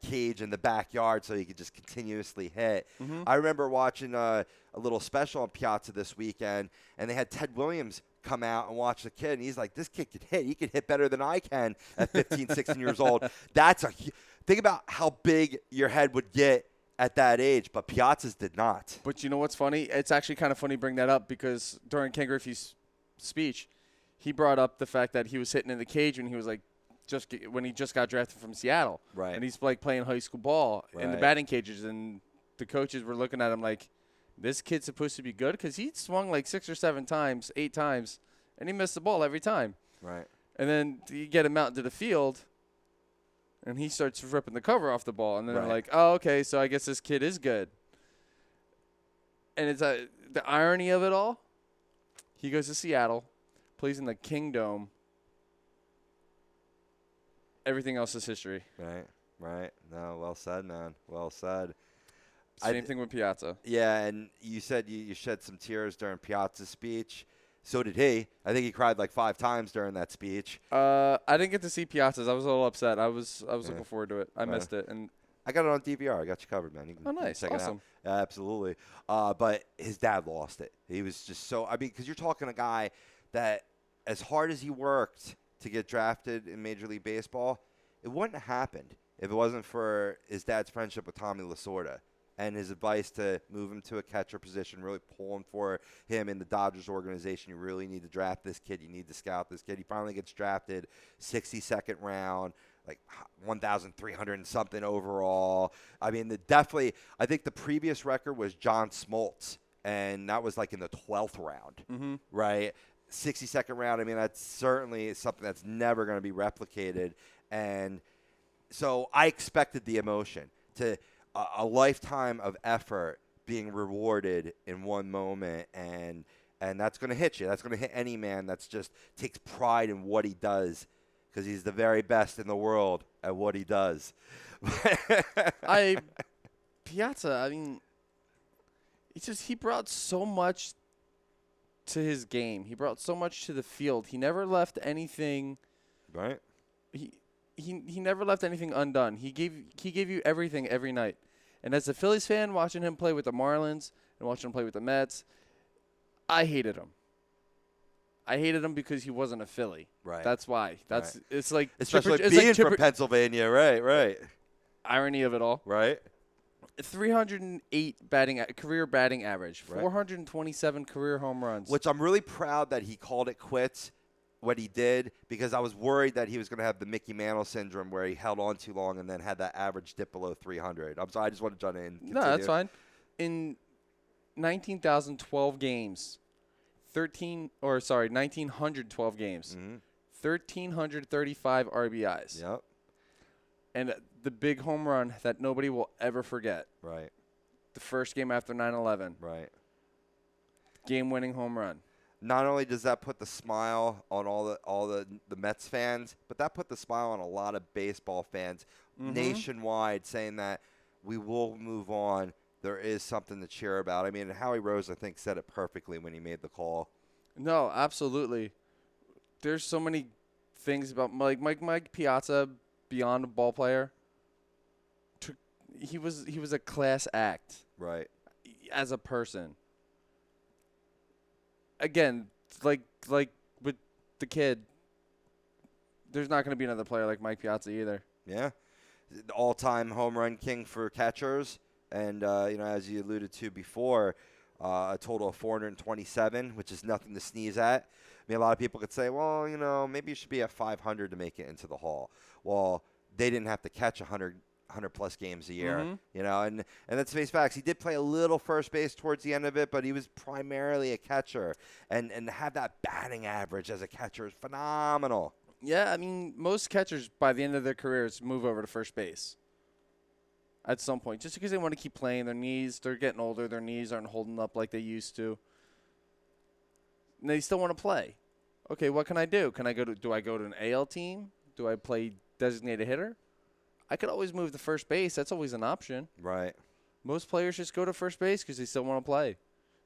cage in the backyard so he could just continuously hit. Mm-hmm. I remember watching a little special on Piazza this weekend, and they had Ted Williams come out and watch the kid, and he's like, this kid can hit. He can hit better than I can at 15, 16 years old. Think about how big your head would get at that age, but Piazza's did not. But you know what's funny? It's actually kind of funny to bring that up because during Ken Griffey's speech, he brought up the fact that he was hitting in the cage when he was when he just got drafted from Seattle. Right. And he's playing high school ball in the batting cages, and the coaches were looking at him like, this kid's supposed to be good? Because he swung 6 or 7 times, 8 times, and he missed the ball every time. Right. And then you get him out into the field, and he starts ripping the cover off the ball. And then they're like, oh, okay, so I guess this kid is good. And it's the irony of it all. He goes to Seattle, plays in the Kingdom. Everything else is history. Right. No, well said, man. Well said. Same thing with Piazza. Yeah, and you said you shed some tears during Piazza's speech. So did he. I think he cried 5 times during that speech. I didn't get to see Piazza's. I was a little upset. I was looking forward to it. I missed it. And I got it on DVR. I got you covered, man. You can, nice. Check awesome. It out. Absolutely. But his dad lost it. He was just so – I mean, because you're talking a guy that as hard as he worked to get drafted in Major League Baseball, it wouldn't have happened if it wasn't for his dad's friendship with Tommy Lasorda and his advice to move him to a catcher position, really pulling for him in the Dodgers organization. You really need to draft this kid. You need to scout this kid. He finally gets drafted 62nd round, 1,300 and something overall. I mean, definitely, I think the previous record was John Smoltz, and that was in the 12th round, right? 62nd round, I mean, that's certainly something that's never going to be replicated. And so I expected the emotion to a lifetime of effort being rewarded in one moment, and that's going to hit you. That's going to hit any man that's just takes pride in what he does because he's the very best in the world at what he does. Piazza, I mean, he brought so much to his game. He brought so much to the field. He never left anything. Right. He never left anything undone. He gave you everything every night. And as a Phillies fan, watching him play with the Marlins and watching him play with the Mets, I hated him. I hated him because he wasn't a Philly. Right. That's why. It's like especially being from Pennsylvania. Right. Irony of it all. Right. 308 career batting average, Right. 427 career home runs. Which I'm really proud that he called it quits what he did, because I was worried that he was going to have the Mickey Mantle syndrome where he held on too long and then had that average dip below 300. I'm sorry, I just want to jump in. No, that's fine. In 19,012 games, 1,912 games, 1,335 RBIs. Yep. And the big home run that nobody will ever forget. Right. The first game after 9/11. Right. Game-winning home run. Not only does that put the smile on all the Mets fans, but that put the smile on a lot of baseball fans nationwide, saying that we will move on. There is something to cheer about. I mean, Howie Rose, I think, said it perfectly when he made the call. No, absolutely. There's so many things about Mike Piazza, beyond a ball player. He was a class act. Right. As a person. Again, like with the kid, there's not going to be another player like Mike Piazza either. Yeah. The all-time home run king for catchers. And, as you alluded to before, a total of 427, which is nothing to sneeze at. I mean, a lot of people could say, well, maybe you should be at 500 to make it into the Hall. Well, they didn't have to catch 100-plus games a year, and let's face facts. He did play a little first base towards the end of it, but he was primarily a catcher. And to have that batting average as a catcher is phenomenal. Yeah, I mean, most catchers, by the end of their careers, move over to first base at some point, just because they want to keep playing. They're getting older, their knees aren't holding up like they used to. And they still want to play. Okay, what can I do? Do I go to an AL team? Do I play designated hitter? I could always move to first base. That's always an option. Right. Most players just go to first base because they still want to play.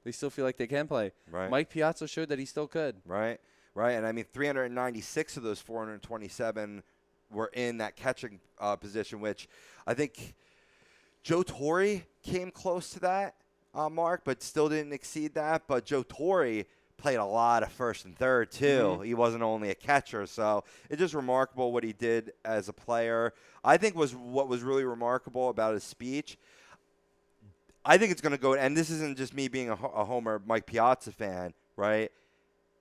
They still feel like they can play. Right. Mike Piazza showed that he still could. Right. And I mean, 396 of those 427 were in that catching position, which I think Joe Torre came close to that mark, but still didn't exceed that. But Joe Torre played a lot of first and third, too. He wasn't only a catcher. So it's just remarkable what he did as a player. I think what was really remarkable about his speech, I think it's going to go, and this isn't just me being a Homer Mike Piazza fan, right?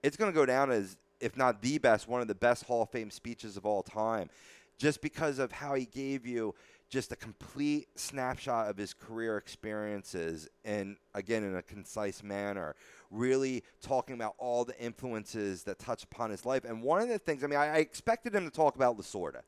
It's going to go down as, if not the best, one of the best Hall of Fame speeches of all time, just because of how he gave you just a complete snapshot of his career experiences, and again, in a concise manner, really talking about all the influences that touch upon his life. And one of the things, I expected him to talk about Lasorda,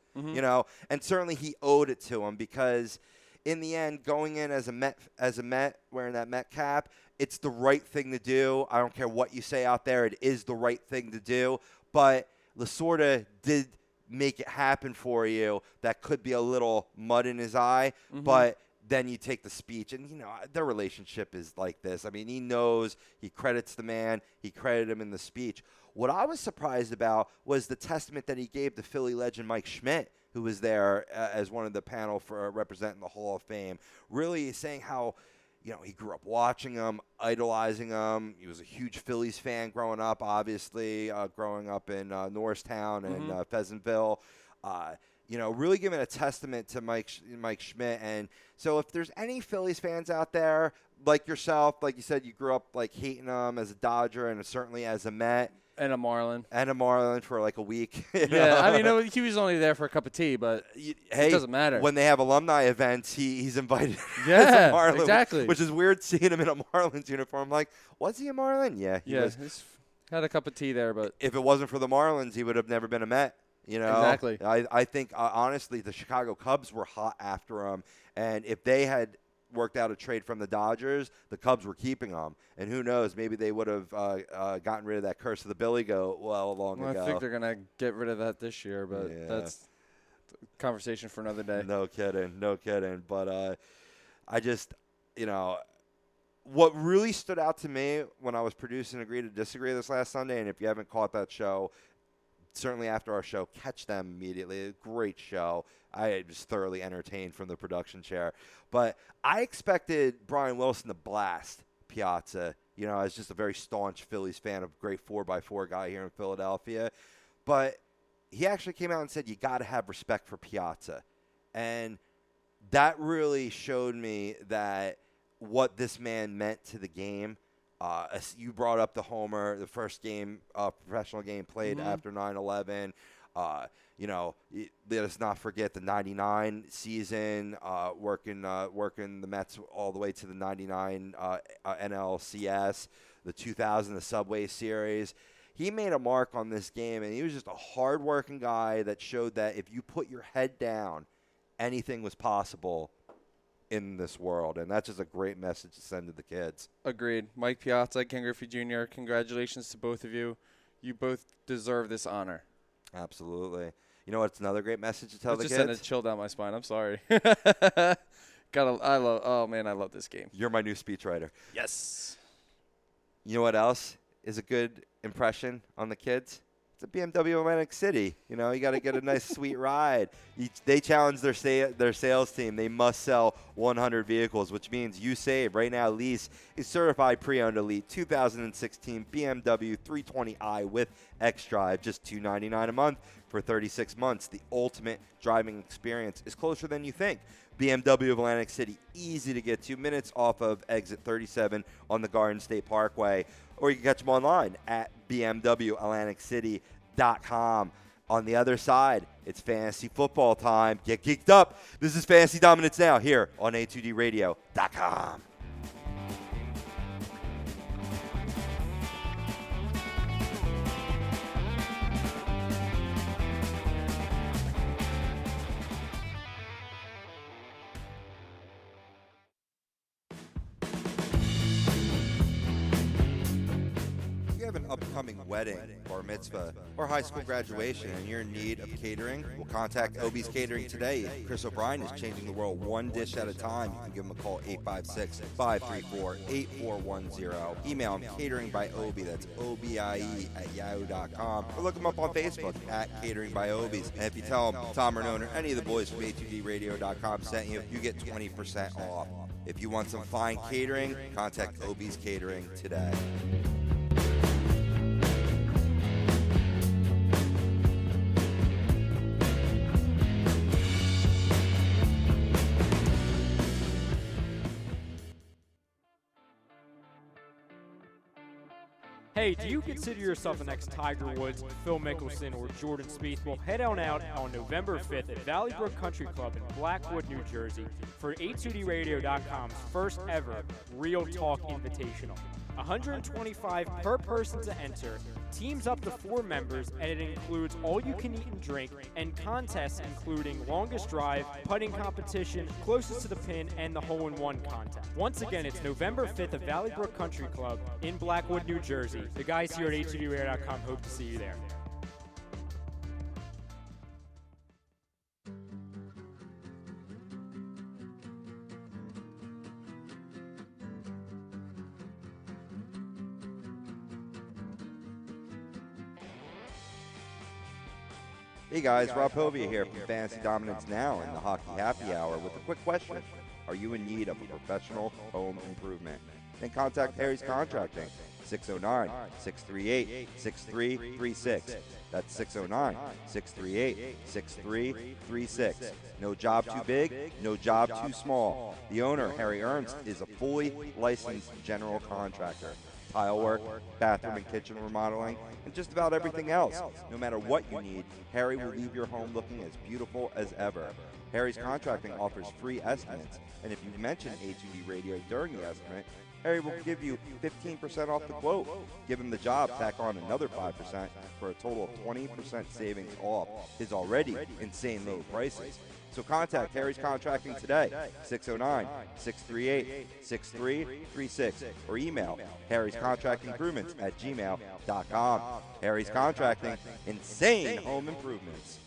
and certainly he owed it to him, because in the end, going in as a Met, wearing that Met cap, it's the right thing to do. I don't care what you say out there. It is the right thing to do. But Lasorda did make it happen for you. That could be a little mud in his eye, but then you take the speech, and, their relationship is like this. I mean, he knows, he credits the man, he credited him in the speech. What I was surprised about was the testament that he gave to Philly legend Mike Schmidt, who was there as one of the panel for representing the Hall of Fame, really saying how, he grew up watching him, idolizing him. He was a huge Phillies fan growing up, obviously, growing up in Norristown and Pheasantville. Really giving a testament to Mike Schmidt. And so if there's any Phillies fans out there, like yourself, like you said, you grew up hating him as a Dodger and certainly as a Met. And a Marlin. For a week. Yeah, I mean, he was only there for a cup of tea, but it doesn't matter. When they have alumni events, he's invited as a Marlin, exactly. Which is weird seeing him in a Marlins uniform. Like, was he a Marlin? Yeah, he was. He's had a cup of tea there, but if it wasn't for the Marlins, he would have never been a Met. Exactly. I think, honestly, the Chicago Cubs were hot after him, and if they had worked out a trade from the Dodgers, the Cubs were keeping him. And who knows, maybe they would have gotten rid of that curse of the Billy Goat long ago. I think they're going to get rid of that this year, but that's a conversation for another day. No kidding. But I just, what really stood out to me when I was producing Agree to Disagree this last Sunday, and if you haven't caught that show, certainly after our show, catch them immediately. A great show. I was thoroughly entertained from the production chair. But I expected Brian Wilson to blast Piazza, as just a very staunch Phillies fan, a great 4x4 guy here in Philadelphia. But he actually came out and said, you got to have respect for Piazza. And that really showed me that what this man meant to the game. You brought up the homer, the first game, professional game played after 9/11. Let us not forget the 99 season, working the Mets all the way to the 99 NLCS, the 2000, the Subway Series. He made a mark on this game, and he was just a hard-working guy that showed that if you put your head down, anything was possible in this world, and that's just a great message to send to the kids. Agreed. Mike Piazza, Ken Griffey Jr., congratulations to both of you. You both deserve this honor. Absolutely. You know what's another great message to tell the Just kids? sent a chill down my spine. I'm sorry. I love this game. You're my new speechwriter. Yes. You know what else is a good impression on the kids? It's a BMW Atlantic City. You got to get a nice, sweet ride. They challenge their sales team. They must sell 100 vehicles, which means you save. Right now, lease a certified pre-owned elite 2016 BMW 320i with xDrive, just $299 a month for 36 months. The ultimate driving experience is closer than you think. BMW of Atlantic City, easy to get 2 minutes off of exit 37 on the Garden State Parkway. Or you can catch them online at bmwatlanticcity.com. On the other side, it's fantasy football time. Get geeked up. This is Fantasy Dominance Now here on a2dradio.com. Upcoming wedding, bar mitzvah, or high school graduation, and you're in need of catering, well, contact OB's Catering today. Chris O'Brien is changing the world one dish at a time. You can give him a call, 856-534-8410. Email him cateringbyOB, that's OBIE at yahoo.com, or look him up on Facebook at Catering by Obies. And if you tell him Tom Arnone or any of the boys from a2dradio.com sent you, you get 20% off. If you want some fine catering, contact OB's Catering today. Hey, do you consider yourself the next Tiger Woods, Phil Mickelson, or Jordan Spieth? Well, head on out on November 5th at Valley Brook Country Club in Blackwood, New Jersey for A2DRadio.com's first ever Real Talk Invitational. $125 per person to enter, teams up to 4 members, and it includes all you can eat and drink, and contests including longest drive, putting competition, closest to the pin, and the hole-in-one contest. Once again, it's November 5th at Valley Brook Country Club in Blackwood, New Jersey. The guys here at A2DRadio.com hope to see you there. Hey guys, Rob Hovia here from Fantasy Dominance Now in the Hockey Happy Hour with a quick question. Are you in need of a professional home improvement? Then contact Harry's Contracting, 609-638-6336. That's 609-638-6336. No job too big, no job too small. The owner, Harry Ernst, is a fully licensed general contractor. Tile work, bathroom and kitchen remodeling, and just about everything else. No matter what you need, Harry will leave your home looking as beautiful as ever. Harry's Contracting offers free estimates, and if you mention A2D Radio during the estimate, Harry will give you 15% off the quote. Give him the job, tack on another 5% for a total of 20% savings off his already insane low prices. So contact Harry's Contracting today, 609-638-6336, or email harryscontractingimprovements@gmail.com. Harry's Contracting, insane home improvements.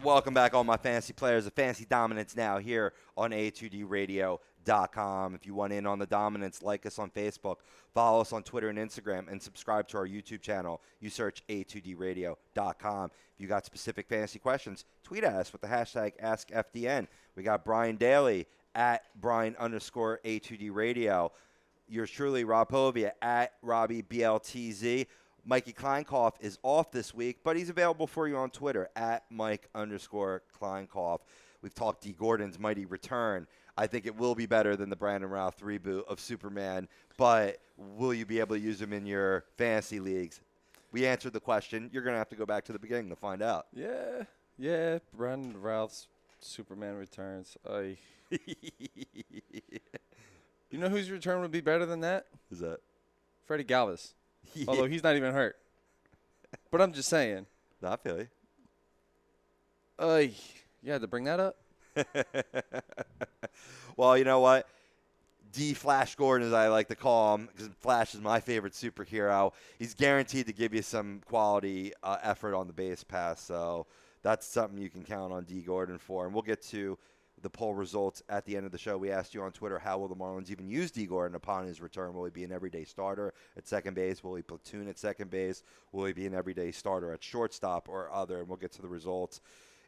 Welcome back, all my fantasy players of Fantasy Dominance Now here on A2DRadio.com. radio.com. If you want in on the dominance, like us on Facebook, follow us on Twitter and Instagram, and subscribe to our YouTube channel. You search a2dradio.com. If you got specific fantasy questions, tweet at us with the hashtag AskFDN. We got Brian Daly at Brian_A2D Yours truly, Rob Povia at RobbieBLTZ. Mikey Kleinkopf is off this week, but he's available for you on Twitter at Mike_Kleinkopf. We've talked Dee Gordon's mighty return. I think it will be better than the Brandon Routh reboot of Superman, but will you be able to use him in your fantasy leagues? We answered the question. You're going to have to go back to the beginning to find out. Yeah, Brandon Routh's Superman Returns. You know whose return would be better than that? Who's that? Freddie Galvis. Yeah. Although he's not even hurt. But I'm just saying. No, I feel you. You had to bring that up? Well, you know what? D Flash Gordon, as I like to call him, because Flash is my favorite superhero. He's guaranteed to give you some quality effort on the base pass. So that's something you can count on D Gordon for. And we'll get to the poll results at the end of the show. We asked you on Twitter, how will the Marlins even use Dee Gordon upon his return? Will he be an everyday starter at second base? Will he platoon at second base? Will he be an everyday starter at shortstop or other? And we'll get to the results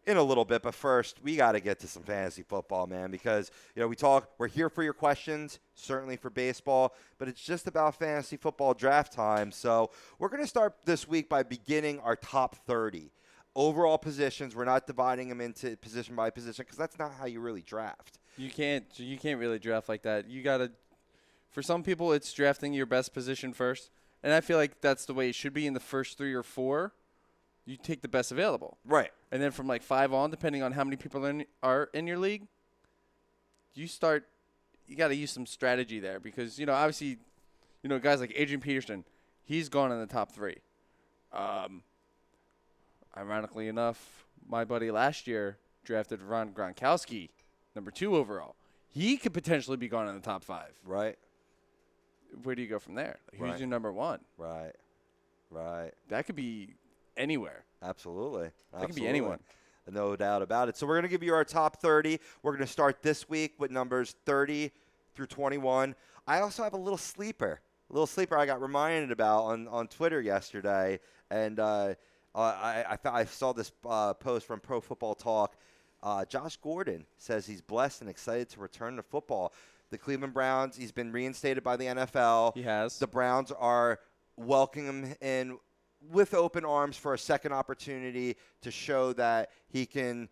in a little bit. But first, we got to get to some fantasy football, man, because, we're here for your questions, certainly for baseball, but it's just about fantasy football draft time. So we're going to start this week by beginning our top 30. Overall positions. We're not dividing them into position by position because that's not how you really draft. You can't really draft like that. You got to – for some people, it's drafting your best position first. And I feel like that's the way it should be in the first 3 or 4. You take the best available. Right. And then from like 5 on, depending on how many people are in your league, you got to use some strategy there because, obviously, guys like Adrian Peterson, he's gone in the top 3. Ironically enough, my buddy last year drafted Ron Gronkowski, number 2 overall. He could potentially be gone in the top 5. Right. Where do you go from there? Right. Who's your number 1? Right. That could be anywhere. Absolutely. That could be anyone. No doubt about it. So we're going to give you our top 30. We're going to start this week with numbers 30 through 21. I also have a little sleeper I got reminded about on Twitter yesterday, and I saw this post from Pro Football Talk. Josh Gordon says he's blessed and excited to return to football. The Cleveland Browns, he's been reinstated by the NFL. He has. The Browns are welcoming him in with open arms for a second opportunity to show that he can,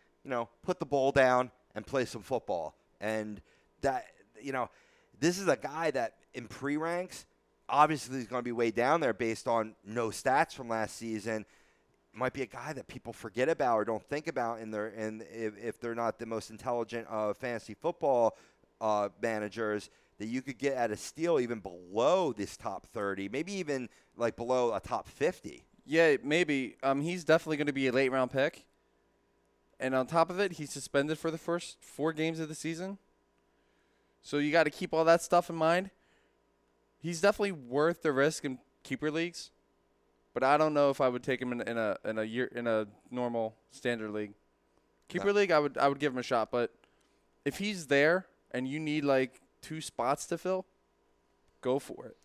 put the ball down and play some football. And that, this is a guy that in pre-ranks, obviously he's going to be way down there based on no stats from last season. Might be a guy that people forget about or don't think about if they're not the most intelligent fantasy football managers, that you could get at a steal even below this top 30, maybe even like below a top 50. Yeah, maybe. He's definitely going to be a late round pick. And on top of it, he's suspended for the first 4 games of the season. So you got to keep all that stuff in mind. He's definitely worth the risk in keeper leagues. But I don't know if I would take him in a normal standard league. Keeper league, I would give him a shot. But if he's there and you need like 2 spots to fill, go for it.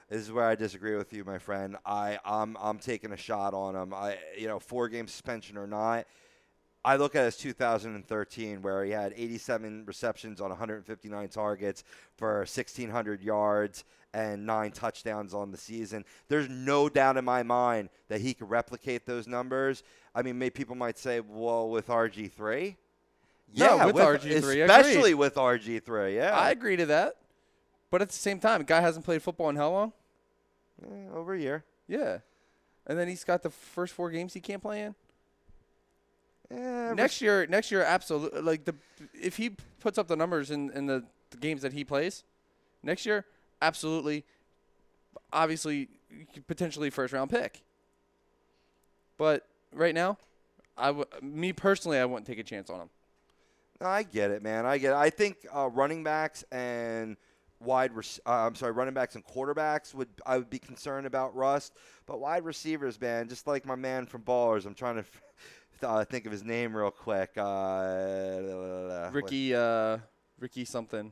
This is where I disagree with you, my friend. I'm taking a shot on him. 4-game suspension or not. I look at his 2013 where he had 87 receptions on 159 targets for 1,600 yards and 9 touchdowns on the season. There's no doubt in my mind that he could replicate those numbers. I mean, people might say, well, with RG3? Yeah, no, with RG3. Especially agreed. with RG3, yeah. I agree to that. But at the same time, the guy hasn't played football in how long? Over a year. Yeah. And then he's got the first 4 games he can't play in. Yeah, next year, absolutely. If he puts up the numbers in the games that he plays, next year, absolutely, obviously, potentially first-round pick. But right now, me personally, I wouldn't take a chance on him. No, I get it, man. I think running backs and running backs and quarterbacks I would be concerned about rust. But wide receivers, man, just like my man from Ballers, I'm trying to think of his name real quick. Ricky something.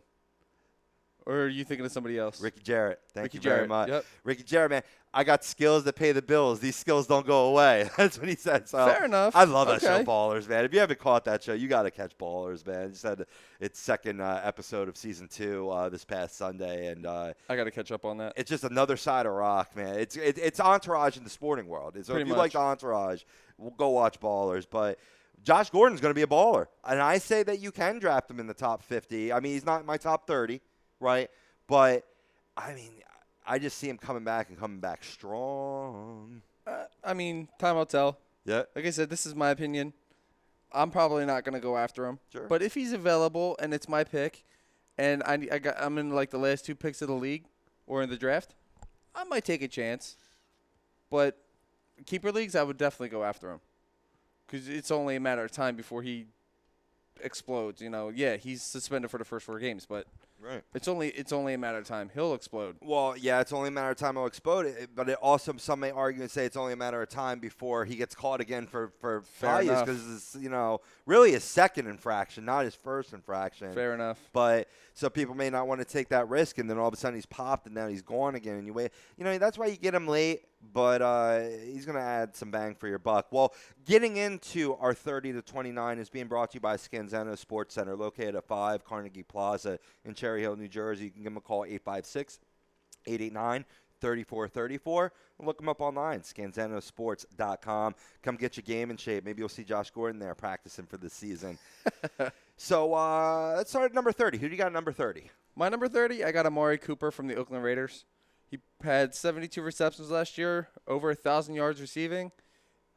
Or are you thinking of somebody else? Ricky Jarrett. Thank Ricky you very Jarrett, much. yep. Ricky Jarrett, man. I got skills that pay the bills. These skills don't go away. That's what he said. So Fair enough. I love that show, Okay. Ballers, man. If you haven't caught that show, you got to catch Ballers, man. Just had its second episode of season 2 this past Sunday, and I got to catch up on that. it's just another side of rock, man. It's Entourage in the sporting world. So Pretty if you like much. the Entourage, we'll go watch Ballers. But Josh Gordon's going to be a baller, and I say that you can draft him in the top 50. I mean, he's not in my top 30, right? But I mean, I just see him coming back strong. I mean, time will tell. Yeah. Like I said, this is my opinion. I'm probably not going to go after him. Sure. But if he's available and it's my pick, and I'm in like the last 2 picks of the league or in the draft, I might take a chance. But keeper leagues, I would definitely go after him because it's only a matter of time before he explodes. Yeah, he's suspended for the first 4 games, but Right. it's only a matter of time. He'll explode. Well, yeah, it's only a matter of time he'll explode. But it also, some may argue and say it's only a matter of time before he gets caught again for values enough. because it's, really his second infraction, not his first infraction. Fair enough. But so people may not want to take that risk, and then all of a sudden he's popped, and now he's gone again. And you wait, that's why you get him late. But he's going to add some bang for your buck. Well, getting into our 30 to 29 is being brought to you by Scanzano Sports Center, located at 5 Carnegie Plaza in Cherry Hill, New Jersey. You can give them a call, 856-889-3434. Look them up online, scanzanosports.com. Come get your game in shape. Maybe you'll see Josh Gordon there practicing for this season. So let's start at number 30. Who do you got at number 30? My number 30, I got Amari Cooper from the Oakland Raiders. He had 72 receptions last year, over 1,000 yards receiving,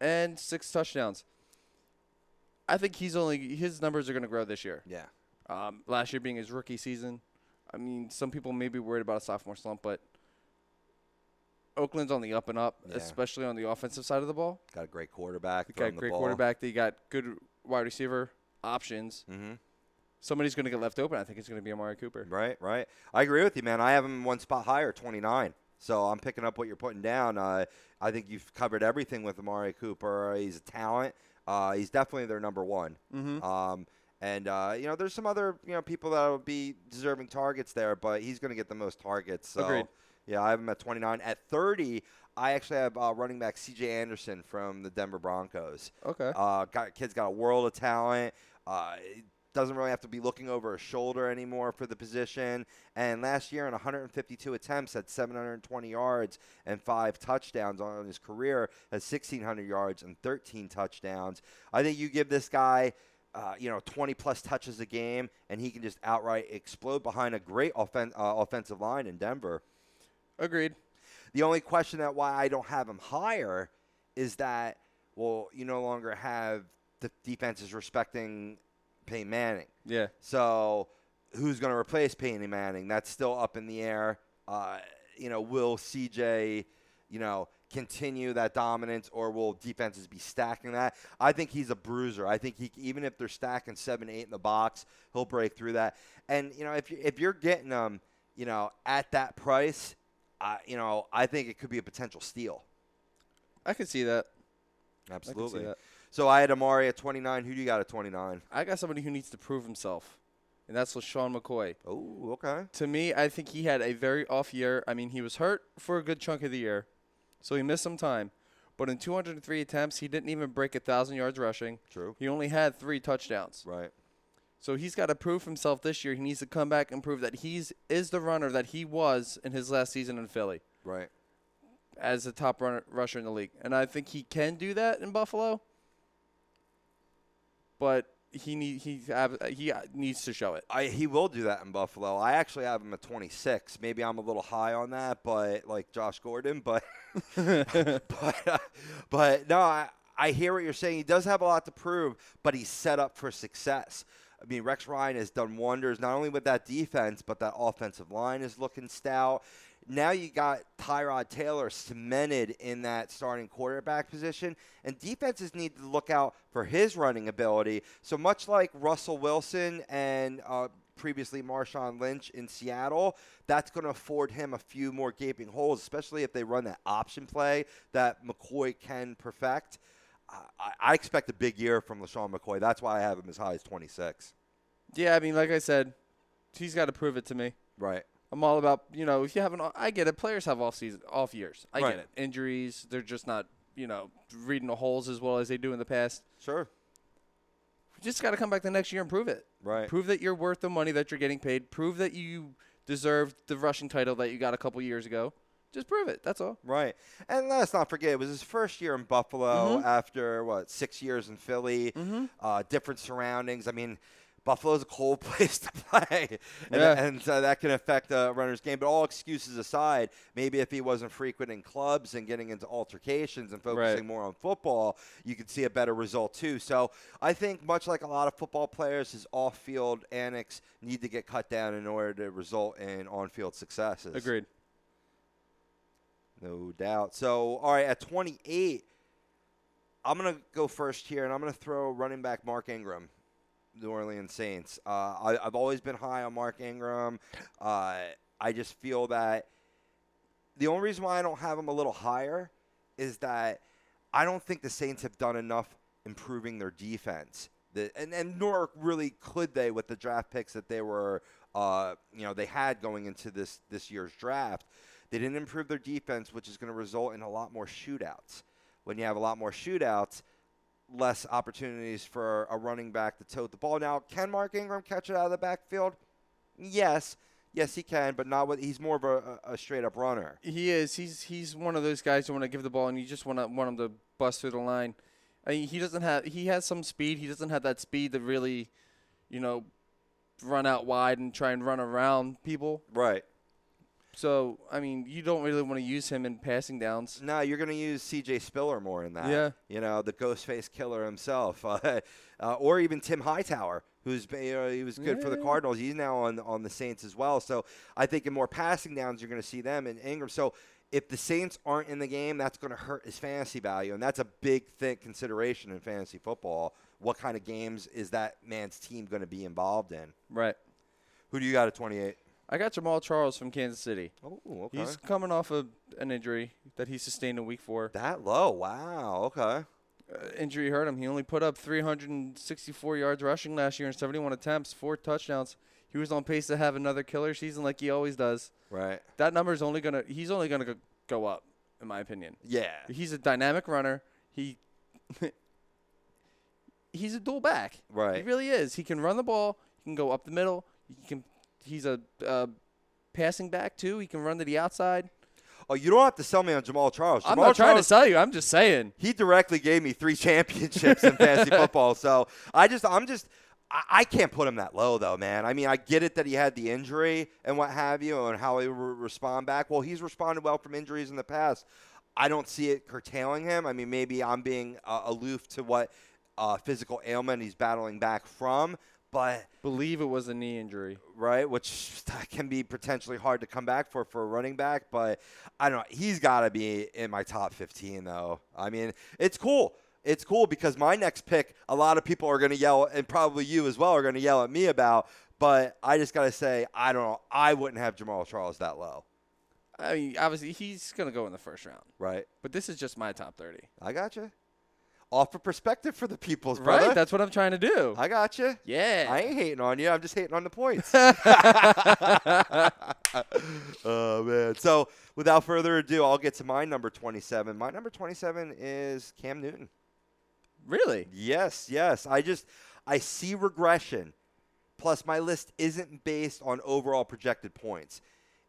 and 6 touchdowns. I think his numbers are going to grow this year. Yeah. Last year being his rookie season. I mean, some people may be worried about a sophomore slump, but Oakland's on the up and up, Yeah. especially on the offensive side of the ball. Got a great quarterback. They got a throwing the great ball. quarterback. They got good wide receiver options. Mm-hmm. Somebody's going to get left open. I think it's going to be Amari Cooper. Right. I agree with you, man. I have him one spot higher, 29. So I'm picking up what you're putting down. I think you've covered everything with Amari Cooper. He's a talent. He's definitely their number one. Mm-hmm. There's some other people that will be deserving targets there, but he's going to get the most targets. So, Agreed. Yeah, I have him at 29. At 30, I actually have running back C.J. Anderson from the Denver Broncos. Okay. Kid's got a world of talent. Doesn't really have to be looking over his shoulder anymore for the position. And last year, in 152 attempts, had 720 yards and 5 touchdowns on his career, has 1,600 yards and 13 touchdowns. I think you give this guy, 20-plus touches a game, and he can just outright explode behind a great offensive line in Denver. Agreed. The only question that why I don't have him higher is that, well, you no longer have the defenses respecting Peyton Manning. Yeah. So who's going to replace Peyton Manning? That's still up in the air. Will CJ, continue that dominance, or will defenses be stacking that? I think he's a bruiser. I think even if they're stacking 7, 8 in the box, he'll break through that. And if you're getting him, at that price, I think it could be a potential steal. I could see that. Absolutely. I can see that. So I had Amari at 29. Who do you got at 29? I got somebody who needs to prove himself, and that's LaShawn McCoy. Oh, okay. To me, I think he had a very off year. I mean, he was hurt for a good chunk of the year, so he missed some time. But in 203 attempts, he didn't even break 1,000 yards rushing. True. He only had 3 touchdowns. Right. So he's got to prove himself this year. He needs to come back and prove that he is the runner that he was in his last season in Philly. Right. As the top rusher in the league. And I think he can do that in Buffalo. But he needs to show it. He will do that in Buffalo. I actually have him at 26. Maybe I'm a little high on that, but like Josh Gordon. But but no, I hear what you're saying. He does have a lot to prove, but he's set up for success. I mean, Rex Ryan has done wonders not only with that defense, but that offensive line is looking stout. Now you got Tyrod Taylor cemented in that starting quarterback position, and defenses need to look out for his running ability. So much like Russell Wilson and previously Marshawn Lynch in Seattle, that's going to afford him a few more gaping holes, especially if they run that option play that McCoy can perfect. I expect a big year from LaShawn McCoy. That's why I have him as high as 26. Yeah, I mean, like I said, he's got to prove it to me. Right. I'm all about, if you have I get it. Players have off years. I Right. get it. Injuries, they're just not, reading the holes as well as they do in the past. Sure. You just got to come back the next year and prove it. Right. Prove that you're worth the money that you're getting paid. Prove that you deserve the rushing title that you got a couple years ago. Just prove it. That's all. Right. And let's not forget, it was his first year in Buffalo after, 6 years in Philly, different surroundings. I mean, Buffalo's a cold place to play, and so that can affect a runner's game. But all excuses aside, maybe if he wasn't frequenting clubs and getting into altercations and focusing more on football, you could see a better result too. So I think much like a lot of football players, his off-field antics need to get cut down in order to result in on-field successes. Agreed. No doubt. So, all right, at 28, I'm going to go first here, and I'm going to throw running back Mark Ingram, New Orleans Saints. I've always been high on Mark Ingram. I just feel that the only reason why I don't have him a little higher is that I don't think the Saints have done enough improving their defense. And nor really could they with the draft picks that they were, they had going into this year's draft. They didn't improve their defense, which is going to result in a lot more shootouts. When you have a lot more shootouts, less opportunities for a running back to tote the ball. Now, can Mark Ingram catch it out of the backfield? Yes. Yes, he can, but not he's more of a straight-up runner. He is. He's one of those guys you want to give the ball and you just want him to bust through the line. I mean, he has some speed. He doesn't have that speed to really, run out wide and try and run around people. Right. So, I mean, you don't really want to use him in passing downs. No, you're going to use C.J. Spiller more in that. Yeah. The Ghostface Killer himself. Or even Tim Hightower, he was good for the Cardinals. He's now on the Saints as well. So I think in more passing downs, you're going to see them in Ingram. So if the Saints aren't in the game, that's going to hurt his fantasy value. And that's a big consideration in fantasy football. What kind of games is that man's team going to be involved in? Right. Who do you got at 28? I got Jamal Charles from Kansas City. Oh, okay. He's coming off of an injury that he sustained in Week 4. That low? Wow. Okay. Injury hurt him. He only put up 364 yards rushing last year in 71 attempts, 4 touchdowns. He was on pace to have another killer season like he always does. Right. That number is only gonna go up, in my opinion. Yeah. He's a dynamic runner. He's a dual back. Right. He really is. He can run the ball. He can go up the middle. He's a passing back, too. He can run to the outside. Oh, you don't have to sell me on Jamal Charles. I'm not trying to sell you. I'm just saying. He directly gave me 3 championships in fantasy football. So I can't put him that low, though, man. I mean, I get it that he had the injury and what have you and how he would respond back. Well, he's responded well from injuries in the past. I don't see it curtailing him. I mean, maybe I'm being aloof to what physical ailment he's battling back from. But believe it was a knee injury, right? Which can be potentially hard to come back for a running back. But I don't know. He's got to be in my top 15, though. I mean, it's cool. It's cool because my next pick, a lot of people are going to yell, and probably you as well are going to yell at me about. But I just got to say, I don't know. I wouldn't have Jamal Charles that low. I mean, obviously, he's going to go in the first round. Right. But this is just my top 30. I got you. Offer perspective for the people's brother. Right, that's what I'm trying to do. I got you. Yeah. I ain't hating on you. I'm just hating on the points. Oh, man. So, without further ado, I'll get to my number 27. My number 27 is Cam Newton. Really? Yes. I see regression. Plus, my list isn't based on overall projected points.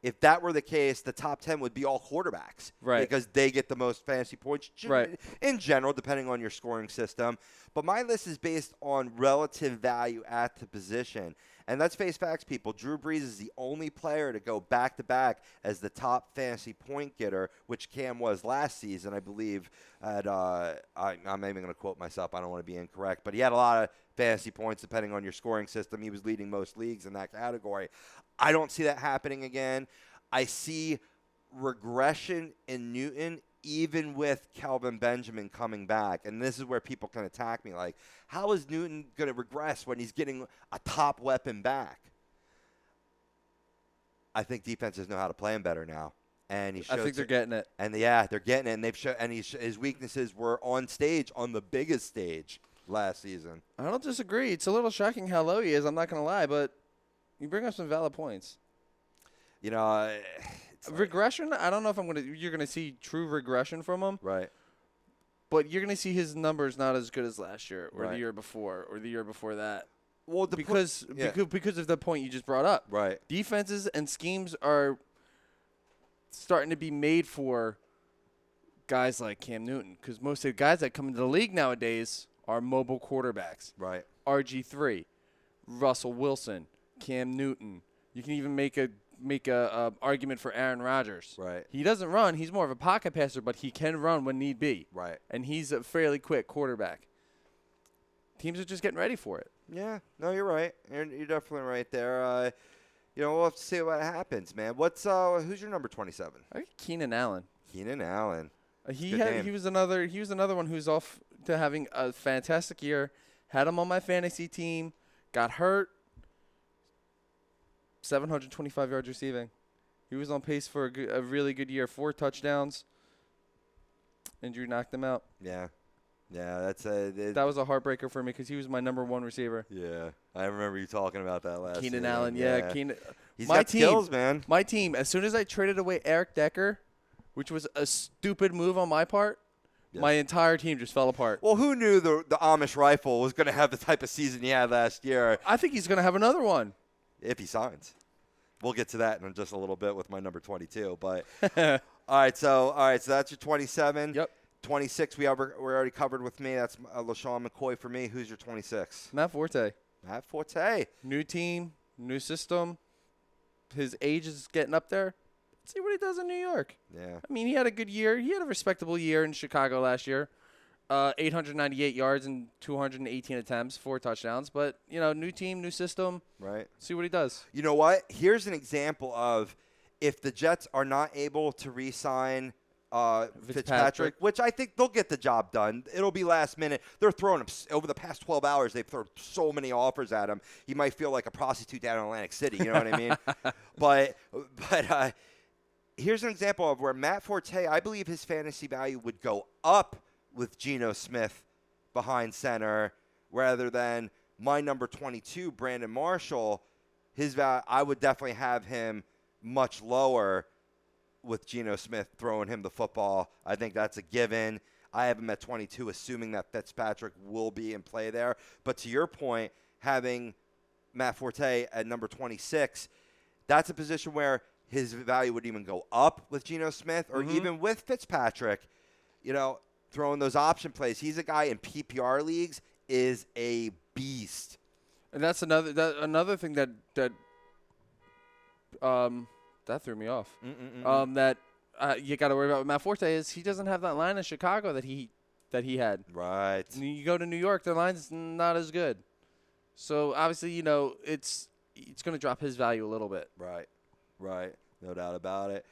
If that were the case, the top 10 would be all quarterbacks. Right. Because they get the most fantasy points right. in general, depending on your scoring system. But my list is based on relative value at the position. And let's face facts, people. Drew Brees is the only player to go back-to-back as the top fantasy point getter, which Cam was last season, I believe. I'm not even going to quote myself. I don't want to be incorrect. But he had a lot of fantasy points depending on your scoring system. He was leading most leagues in that category. I don't see that happening again. I see regression in Newton even with Kelvin Benjamin coming back. And this is where people can attack me. Like, how is Newton going to regress when he's getting a top weapon back? I think defenses know how to play him better now. And he I think they're getting it. And they're getting it. And they've shown, and his weaknesses were on stage, on the biggest stage last season. I don't disagree. It's a little shocking how low he is. I'm not going to lie, but you bring up some valid points. You know, it's regression. I don't know if you're gonna see true regression from him. Right. But you're gonna see his numbers not as good as last year, or Right. the year before, or the year before that. Well, because of the point you just brought up. Right. Defenses and schemes are starting to be made for guys like Cam Newton, because most of the guys that come into the league nowadays are mobile quarterbacks. Right. RG3, Russell Wilson, Cam Newton. You can even make a argument for Aaron Rodgers. Right. He doesn't run. He's more of a pocket passer, but he can run when need be. Right. And he's a fairly quick quarterback. Teams are just getting ready for it. Yeah. No, you're right. You're definitely right there. We'll have to see what happens, man. Who's your number 27? I think Keenan Allen. Keenan Allen. He was another one who's off to having a fantastic year. Had him on my fantasy team. Got hurt. 725 yards receiving. He was on pace for a really good year. 4 touchdowns. Injury knocked him out. Yeah. Yeah, that was a heartbreaker for me because he was my number 1 receiver. Yeah, I remember you talking about that last Keenan year. Allen, yeah. Keenan. He's got skills, man. My team, as soon as I traded away Eric Decker, which was a stupid move on my part, my entire team just fell apart. Well, who knew the Amish rifle was going to have the type of season he had last year? I think he's going to have another one. If he signs. We'll get to that in just a little bit with my number 22. But all right, so that's your 27. Yep. 26 we already covered with me. That's LaShawn McCoy for me. Who's your 26? Matt Forte. Matt Forte. New team, new system. His age is getting up there. Let's see what he does in New York. Yeah. I mean, he had a good year. He had a respectable year in Chicago last year. 898 yards and 218 attempts, 4 touchdowns. But, new team, new system. Right. See what he does. You know what? Here's an example of if the Jets are not able to re-sign Fitzpatrick, which I think they'll get the job done. It'll be last minute. They're throwing him over the past 12 hours. They've thrown so many offers at him. He might feel like a prostitute down in Atlantic City. You know what I mean? But here's an example of where Matt Forte, I believe his fantasy value would go up with Geno Smith behind center rather than my number 22, Brandon Marshall. His value, I would definitely have him much lower with Geno Smith throwing him the football. I think that's a given. I have him at 22, assuming that Fitzpatrick will be in play there. But to your point, having Matt Forte at number 26, that's a position where his value would even go up with Geno Smith or even with Fitzpatrick. Throwing those option plays. He's a guy in PPR leagues is a beast. And that's another thing that threw me off. That you got to worry about with Matt Forte is he doesn't have that line in Chicago that he had. Right. You go to New York, their line's not as good. So obviously, it's going to drop his value a little bit. Right. No doubt about it.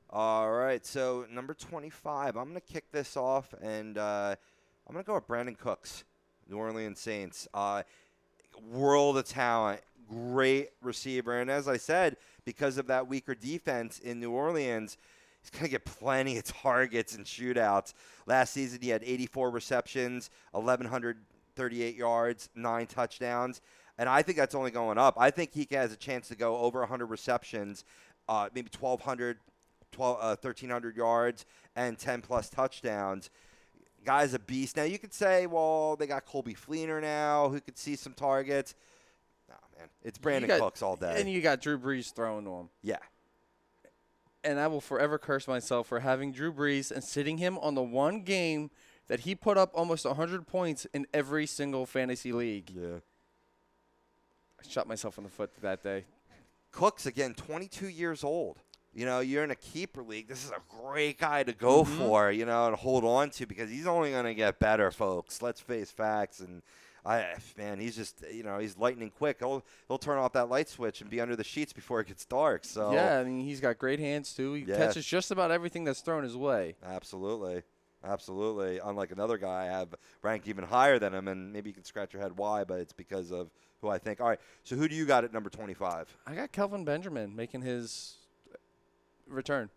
All right. So number 25, I'm going to kick this off, and I'm going to go with Brandon Cooks, New Orleans Saints. World of talent. Great receiver. And as I said, because of that weaker defense in New Orleans, he's going to get plenty of targets and shootouts. Last season, he had 84 receptions, 1,138 yards, 9 touchdowns. And I think that's only going up. I think he has a chance to go over 100 receptions, maybe 1,300 yards, and 10-plus touchdowns. Guy's a beast. Now, you could say, well, they got Colby Fleener now who could see some targets. No, man. It's Brandon Cooks all day. And you got Drew Brees throwing to him. Yeah. And I will forever curse myself for having Drew Brees and sitting him on the one game that he put up almost 100 points in every single fantasy league. Yeah. I shot myself in the foot that day. Cooks, again, 22 years old. You're in a keeper league. This is a great guy to go for, and hold on to because he's only going to get better, folks. Let's face facts. And, he's just, he's lightning quick. He'll turn off that light switch and be under the sheets before it gets dark. So yeah, I mean, he's got great hands, too. He catches just about everything that's thrown his way. Absolutely. Unlike another guy I have ranked even higher than him, and maybe you can scratch your head why, but it's because of who I think. All right, so who do you got at number 25? I got Kelvin Benjamin making his return.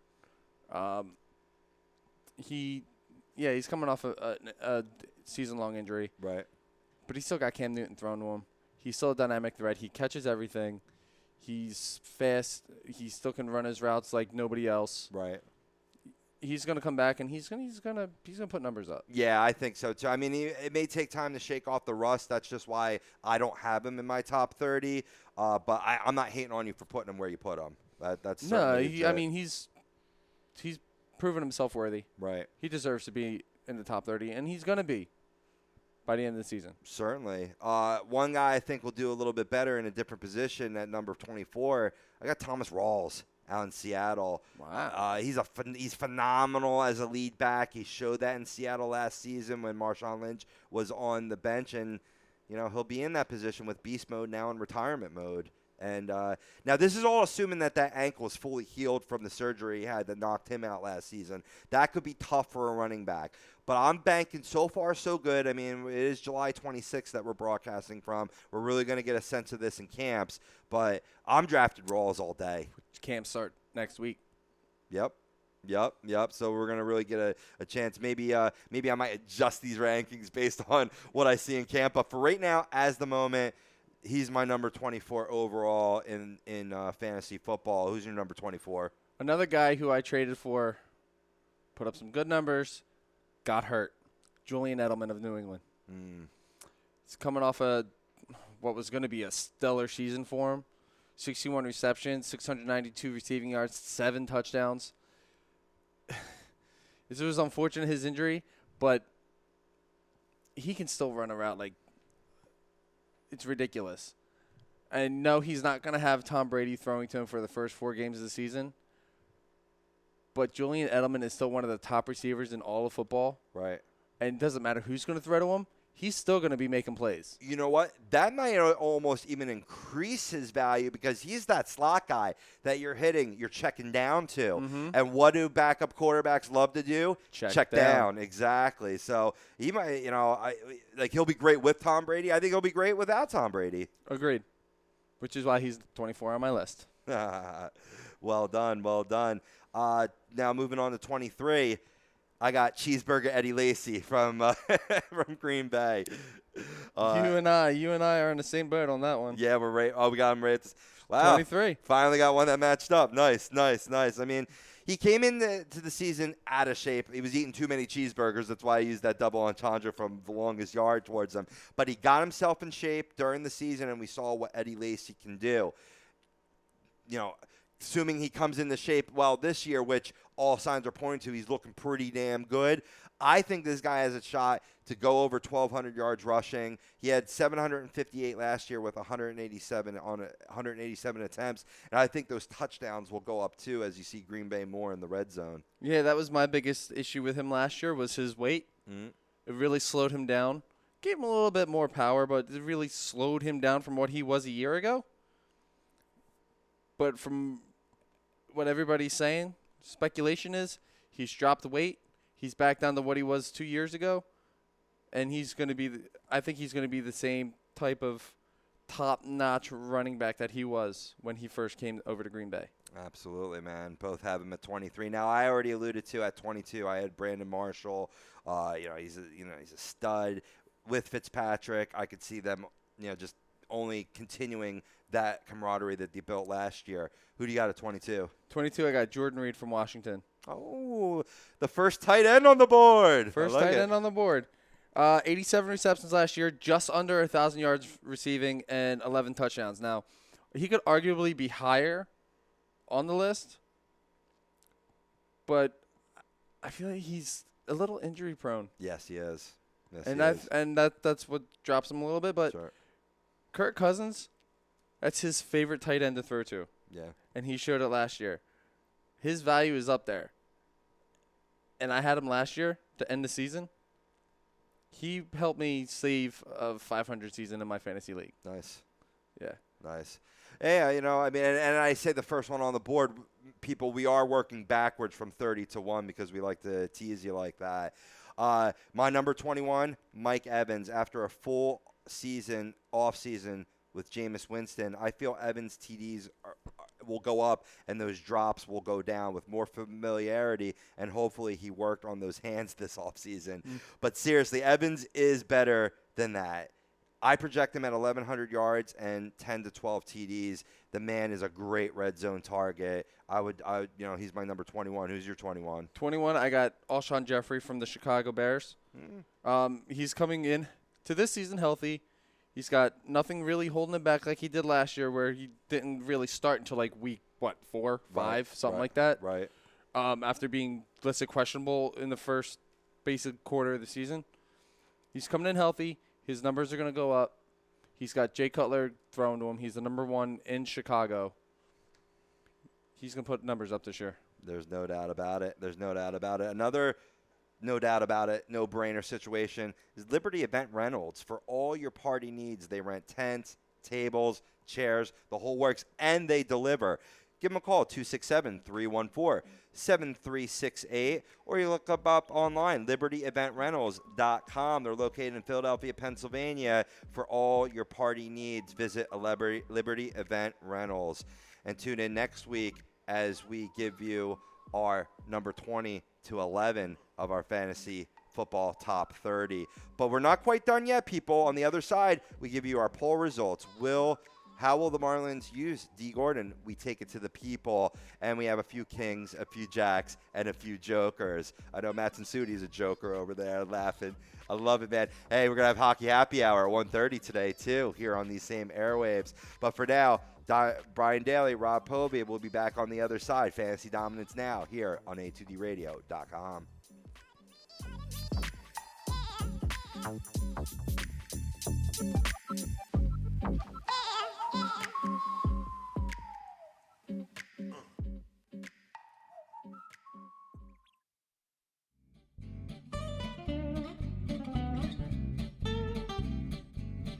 He's coming off a season-long injury. Right. But he's still got Cam Newton thrown to him. He's still a dynamic threat. He catches everything. He's fast. He still can run his routes like nobody else. Right. He's gonna come back and he's gonna put numbers up. Yeah, I think so too. I mean, it may take time to shake off the rust. That's just why I don't have him in my top 30. But I'm not hating on you for putting him where you put him. That's No. certainly I mean, he's proven himself worthy. right. He deserves to be in the top 30, and he's gonna be by the end of the season. Certainly. One guy I think will do a little bit better in a different position at number 24. I got Thomas Rawls out in Seattle. Wow. He's phenomenal as a lead back. He showed that in Seattle last season when Marshawn Lynch was on the bench, and he'll be in that position with beast mode now in retirement mode. And now this is all assuming that ankle is fully healed from the surgery he had that knocked him out last season. That could be tough for a running back. But I'm banking so far so good. I mean, it is July 26th that we're broadcasting from. We're really going to get a sense of this in camps. But I'm drafted Rawls all day. Camps start next week. Yep. So we're going to really get a chance. Maybe I might adjust these rankings based on what I see in camp. But for right now, as the moment, he's my number 24 overall in fantasy football. Who's your number 24? Another guy who I traded for, put up some good numbers, got hurt. Julian Edelman of New England. He's coming off what was going to be a stellar season for him. 61 receptions, 692 receiving yards, 7 touchdowns. It was unfortunate, his injury, but he can still run a route like it's ridiculous. I know he's not going to have Tom Brady throwing to him for the first 4 games of the season, but Julian Edelman is still one of the top receivers in all of football. Right. And it doesn't matter who's going to throw to him. He's still going to be making plays. You know what? That might almost even increase his value because he's that slot guy that you're checking down to. Mm-hmm. And what do backup quarterbacks love to do? Check down. Exactly. So he might, he'll be great with Tom Brady. I think he'll be great without Tom Brady. Agreed. Which is why he's 24 on my list. Well done. Now moving on to 23. I got Cheeseburger Eddie Lacy from from Green Bay. You and I are in the same boat on that one. Yeah, we're right. Oh, we got him right. Wow. 23. Finally got one that matched up. Nice. I mean, he came into the season out of shape. He was eating too many cheeseburgers. That's why I used that double entendre from the longest yard towards him. But he got himself in shape during the season, and we saw what Eddie Lacy can do. Assuming he comes into shape well this year, which all signs are pointing to, he's looking pretty damn good. I think this guy has a shot to go over 1,200 yards rushing. He had 758 last year with 187 attempts, and I think those touchdowns will go up too as you see Green Bay more in the red zone. Yeah, that was my biggest issue with him last year was his weight. Mm-hmm. It really slowed him down. Gave him a little bit more power, but it really slowed him down from what he was a year ago. But from what everybody's saying, speculation is he's dropped the weight. He's back down to what he was 2 years ago. And he's going to be, I think he's going to be the same type of top-notch running back that he was when he first came over to Green Bay. Absolutely, man. Both have him at 23. Now, I already alluded to at 22, I had Brandon Marshall. He's a stud. With Fitzpatrick, I could see them, just only continuing that camaraderie that they built last year. Who do you got at 22? 22, I got Jordan Reed from Washington. Oh, the first tight end on the board. First tight end on the board. 87 receptions last year, just under 1,000 yards receiving, and 11 touchdowns. Now, he could arguably be higher on the list, but I feel like he's a little injury prone. Yes, he is. Yes, and that's what drops him a little bit. But sure. Kirk Cousins, that's his favorite tight end to throw to. Yeah. And he showed it last year. His value is up there. And I had him last year to end the season. He helped me save a 500 season in my fantasy league. Nice. Yeah. Nice. Yeah, and I say the first one on the board, people, we are working backwards from 30 to 1 because we like to tease you like that. My number 21, Mike Evans. After a full season, off season with Jameis Winston, I feel Evans' TDs will go up and those drops will go down with more familiarity, and hopefully he worked on those hands this offseason. But seriously, Evans is better than that. I project him at 1,100 yards and 10 to 12 TDs. The man is a great red zone target. He's my number 21. Who's your 21? 21, I got Alshon Jeffrey from the Chicago Bears. He's coming in to this season healthy. He's got nothing really holding him back like he did last year, where he didn't really start until like week, 4, 5, something like that. Right. After being, let's say, questionable in the first basic quarter of the season. He's coming in healthy. His numbers are going to go up. He's got Jay Cutler thrown to him. He's the number 1 in Chicago. He's going to put numbers up this year. There's no doubt about it. Another no doubt about it, no-brainer situation is Liberty Event Rentals. For all your party needs, they rent tents, tables, chairs, the whole works, and they deliver. Give them a call, 267-314-7368, or you look them up online, libertyeventrentals.com. They're located in Philadelphia, Pennsylvania. For all your party needs, visit a Liberty Event Rentals. And tune in next week as we give you our number 20 to 11 of our fantasy football top 30. But we're not quite done yet, people. On the other side, we give you our poll results. How will the Marlins use Dee Gordon? We take it to the people, and we have a few kings, a few jacks, and a few jokers. I know Matt Sudi a joker over there laughing. I love it, man. Hey, we're going to have Hockey Happy Hour at 1:30 today, too, here on these same airwaves. But for now, Brian Daly, Rob Povey, we'll be back on the other side. Fantasy Dominance Now, here on A2DRadio.com.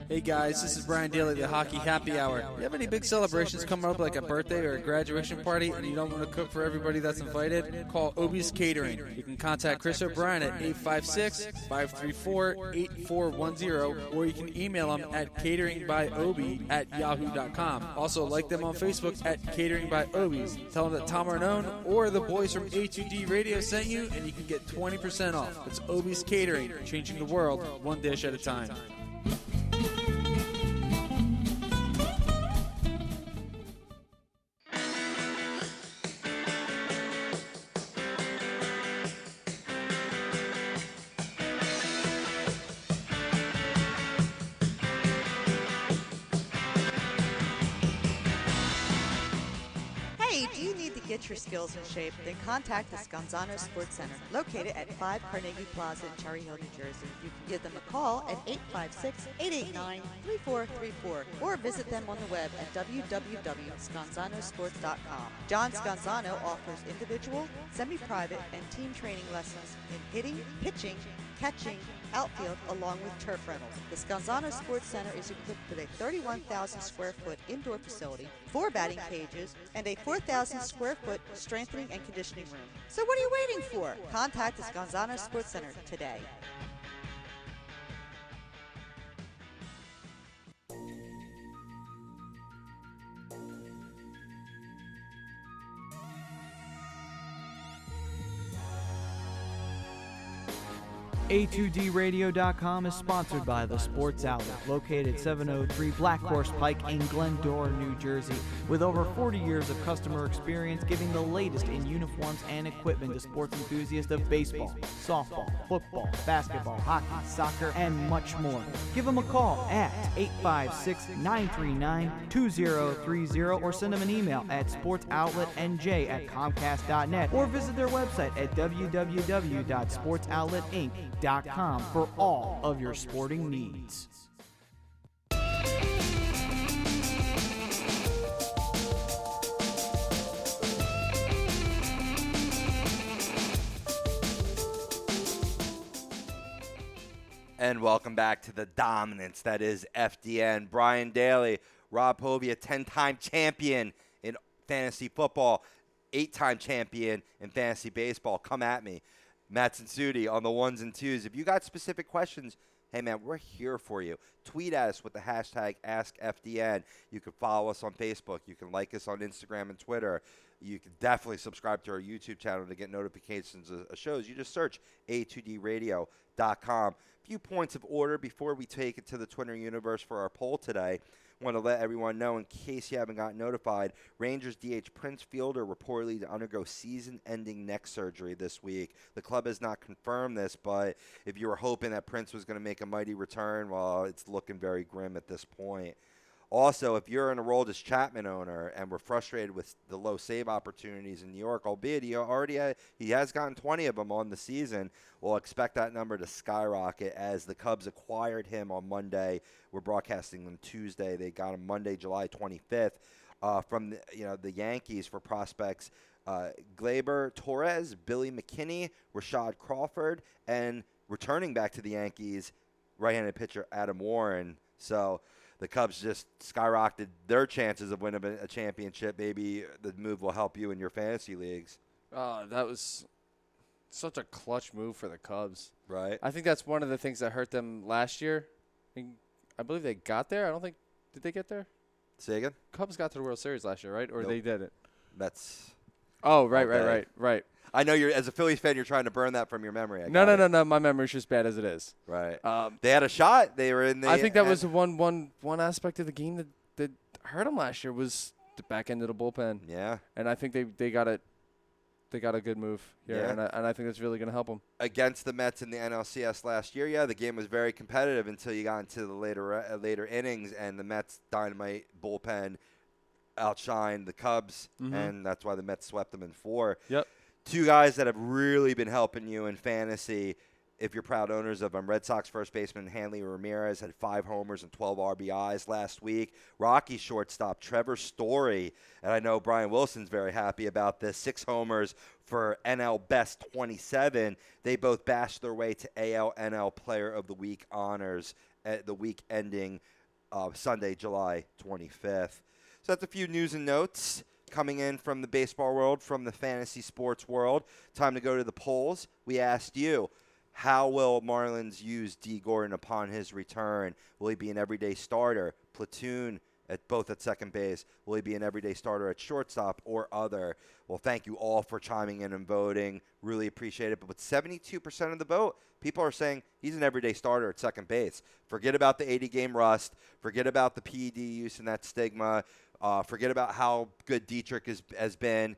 Hey guys, this is Brian Daly, the Hockey Happy Hour. You have any big celebrations coming up, like a birthday or a graduation party, and you don't want to cook for everybody that's invited? Call Obie's Catering. You can contact Chris O'Brien at 856-534-8410, or you can email him at cateringbyobie@yahoo.com. Also, like them on Facebook at Catering by Obies. Tell them that Tom Arnone or the boys from A2D Radio sent you, and you can get 20% off. It's Obie's Catering, changing the world one dish at a time. Get your skills in shape, then contact the Scanzano Sports Center, located at 5 Carnegie Plaza in Cherry Hill, New Jersey. You can give them a call at 856-889-3434 or visit them on the web at www.scanzanosports.com. John Scanzano offers individual, semi-private, and team training lessons in hitting, pitching, catching, outfield, along with turf rentals. The Scanzano Sports Center is equipped with a 31,000 square foot indoor facility, 4 batting cages, and a 4,000 square foot strengthening and conditioning room. So what are you waiting for? Contact the Scanzano Sports Center today. A2DRadio.com is sponsored by The Sports Outlet, located 703 Black Horse Pike in Glendora, New Jersey, with over 40 years of customer experience giving the latest in uniforms and equipment to sports enthusiasts of baseball, softball, football, basketball, hockey, soccer, and much more. Give them a call at 856-939-2030 or send them an email at sportsoutletnj@comcast.net or visit their website at www.sportsoutletinc.com for all of your sporting needs. And welcome back to the dominance that is FDN. Brian Daly, Rob Povey, a 10-time champion in fantasy football, 8-time champion in fantasy baseball. Come at me. Matt Sudi on the ones and twos. If you got specific questions, hey, man, we're here for you. Tweet at us with the hashtag AskFDN. You can follow us on Facebook. You can like us on Instagram and Twitter. You can definitely subscribe to our YouTube channel to get notifications of shows. You just search a2dradio.com. Few points of order before we take it to the Twitter universe for our poll today. Want to let everyone know, in case you haven't gotten notified, Rangers DH Prince Fielder reportedly to undergo season-ending neck surgery this week. The club has not confirmed this, but if you were hoping that Prince was going to make a mighty return, well, it's looking very grim at this point. Also, if you're an Aroldis Chapman owner and were frustrated with the low save opportunities in New York, albeit he has gotten 20 of them on the season, we'll expect that number to skyrocket as the Cubs acquired him on Monday. We're broadcasting on Tuesday. They got him Monday, July 25th, from the Yankees for prospects Gleyber Torres, Billy McKinney, Rashad Crawford, and returning back to the Yankees, right-handed pitcher Adam Warren. So the Cubs just skyrocketed their chances of winning a championship. Maybe the move will help you in your fantasy leagues. That was such a clutch move for the Cubs. Right. I think that's one of the things that hurt them last year. I believe they got there. Did they get there? Say again? Cubs got to the World Series last year, right? Or Nope. They didn't? That's. Oh, right. I know as a Phillies fan, you're trying to burn that from your memory. No. My memory's just bad as it is. Right. They had a shot. They were in the. I think that was one aspect of the game that hurt them last year was the back end of the bullpen. Yeah. And I think they got it. They got a good move here, Yeah. and I think that's really going to help them. Against the Mets in the NLCS last year, yeah, the game was very competitive until you got into the later innings, and the Mets dynamite bullpen outshined the Cubs, and that's why the Mets swept them in 4. Yep. Two guys that have really been helping you in fantasy, if you're proud owners of them. Red Sox first baseman Hanley Ramirez had 5 homers and 12 RBIs last week. Rocky shortstop Trevor Story, and I know Brian Wilson's very happy about this, 6 homers for NL Best 27. They both bashed their way to AL NL Player of the Week honors at the week ending Sunday, July 25th. So that's a few news and notes coming in from the baseball world, from the fantasy sports world. Time to go to the polls. We asked you, how will Marlins use Dee Gordon upon his return? Will he be an everyday starter, platoon at second base? Will he be an everyday starter at shortstop or other? Well, thank you all for chiming in and voting. Really appreciate it. But with 72% of the vote, people are saying he's an everyday starter at second base. Forget about the 80-game rust. Forget about the PED use and that stigma. Forget about how good Dietrich has been.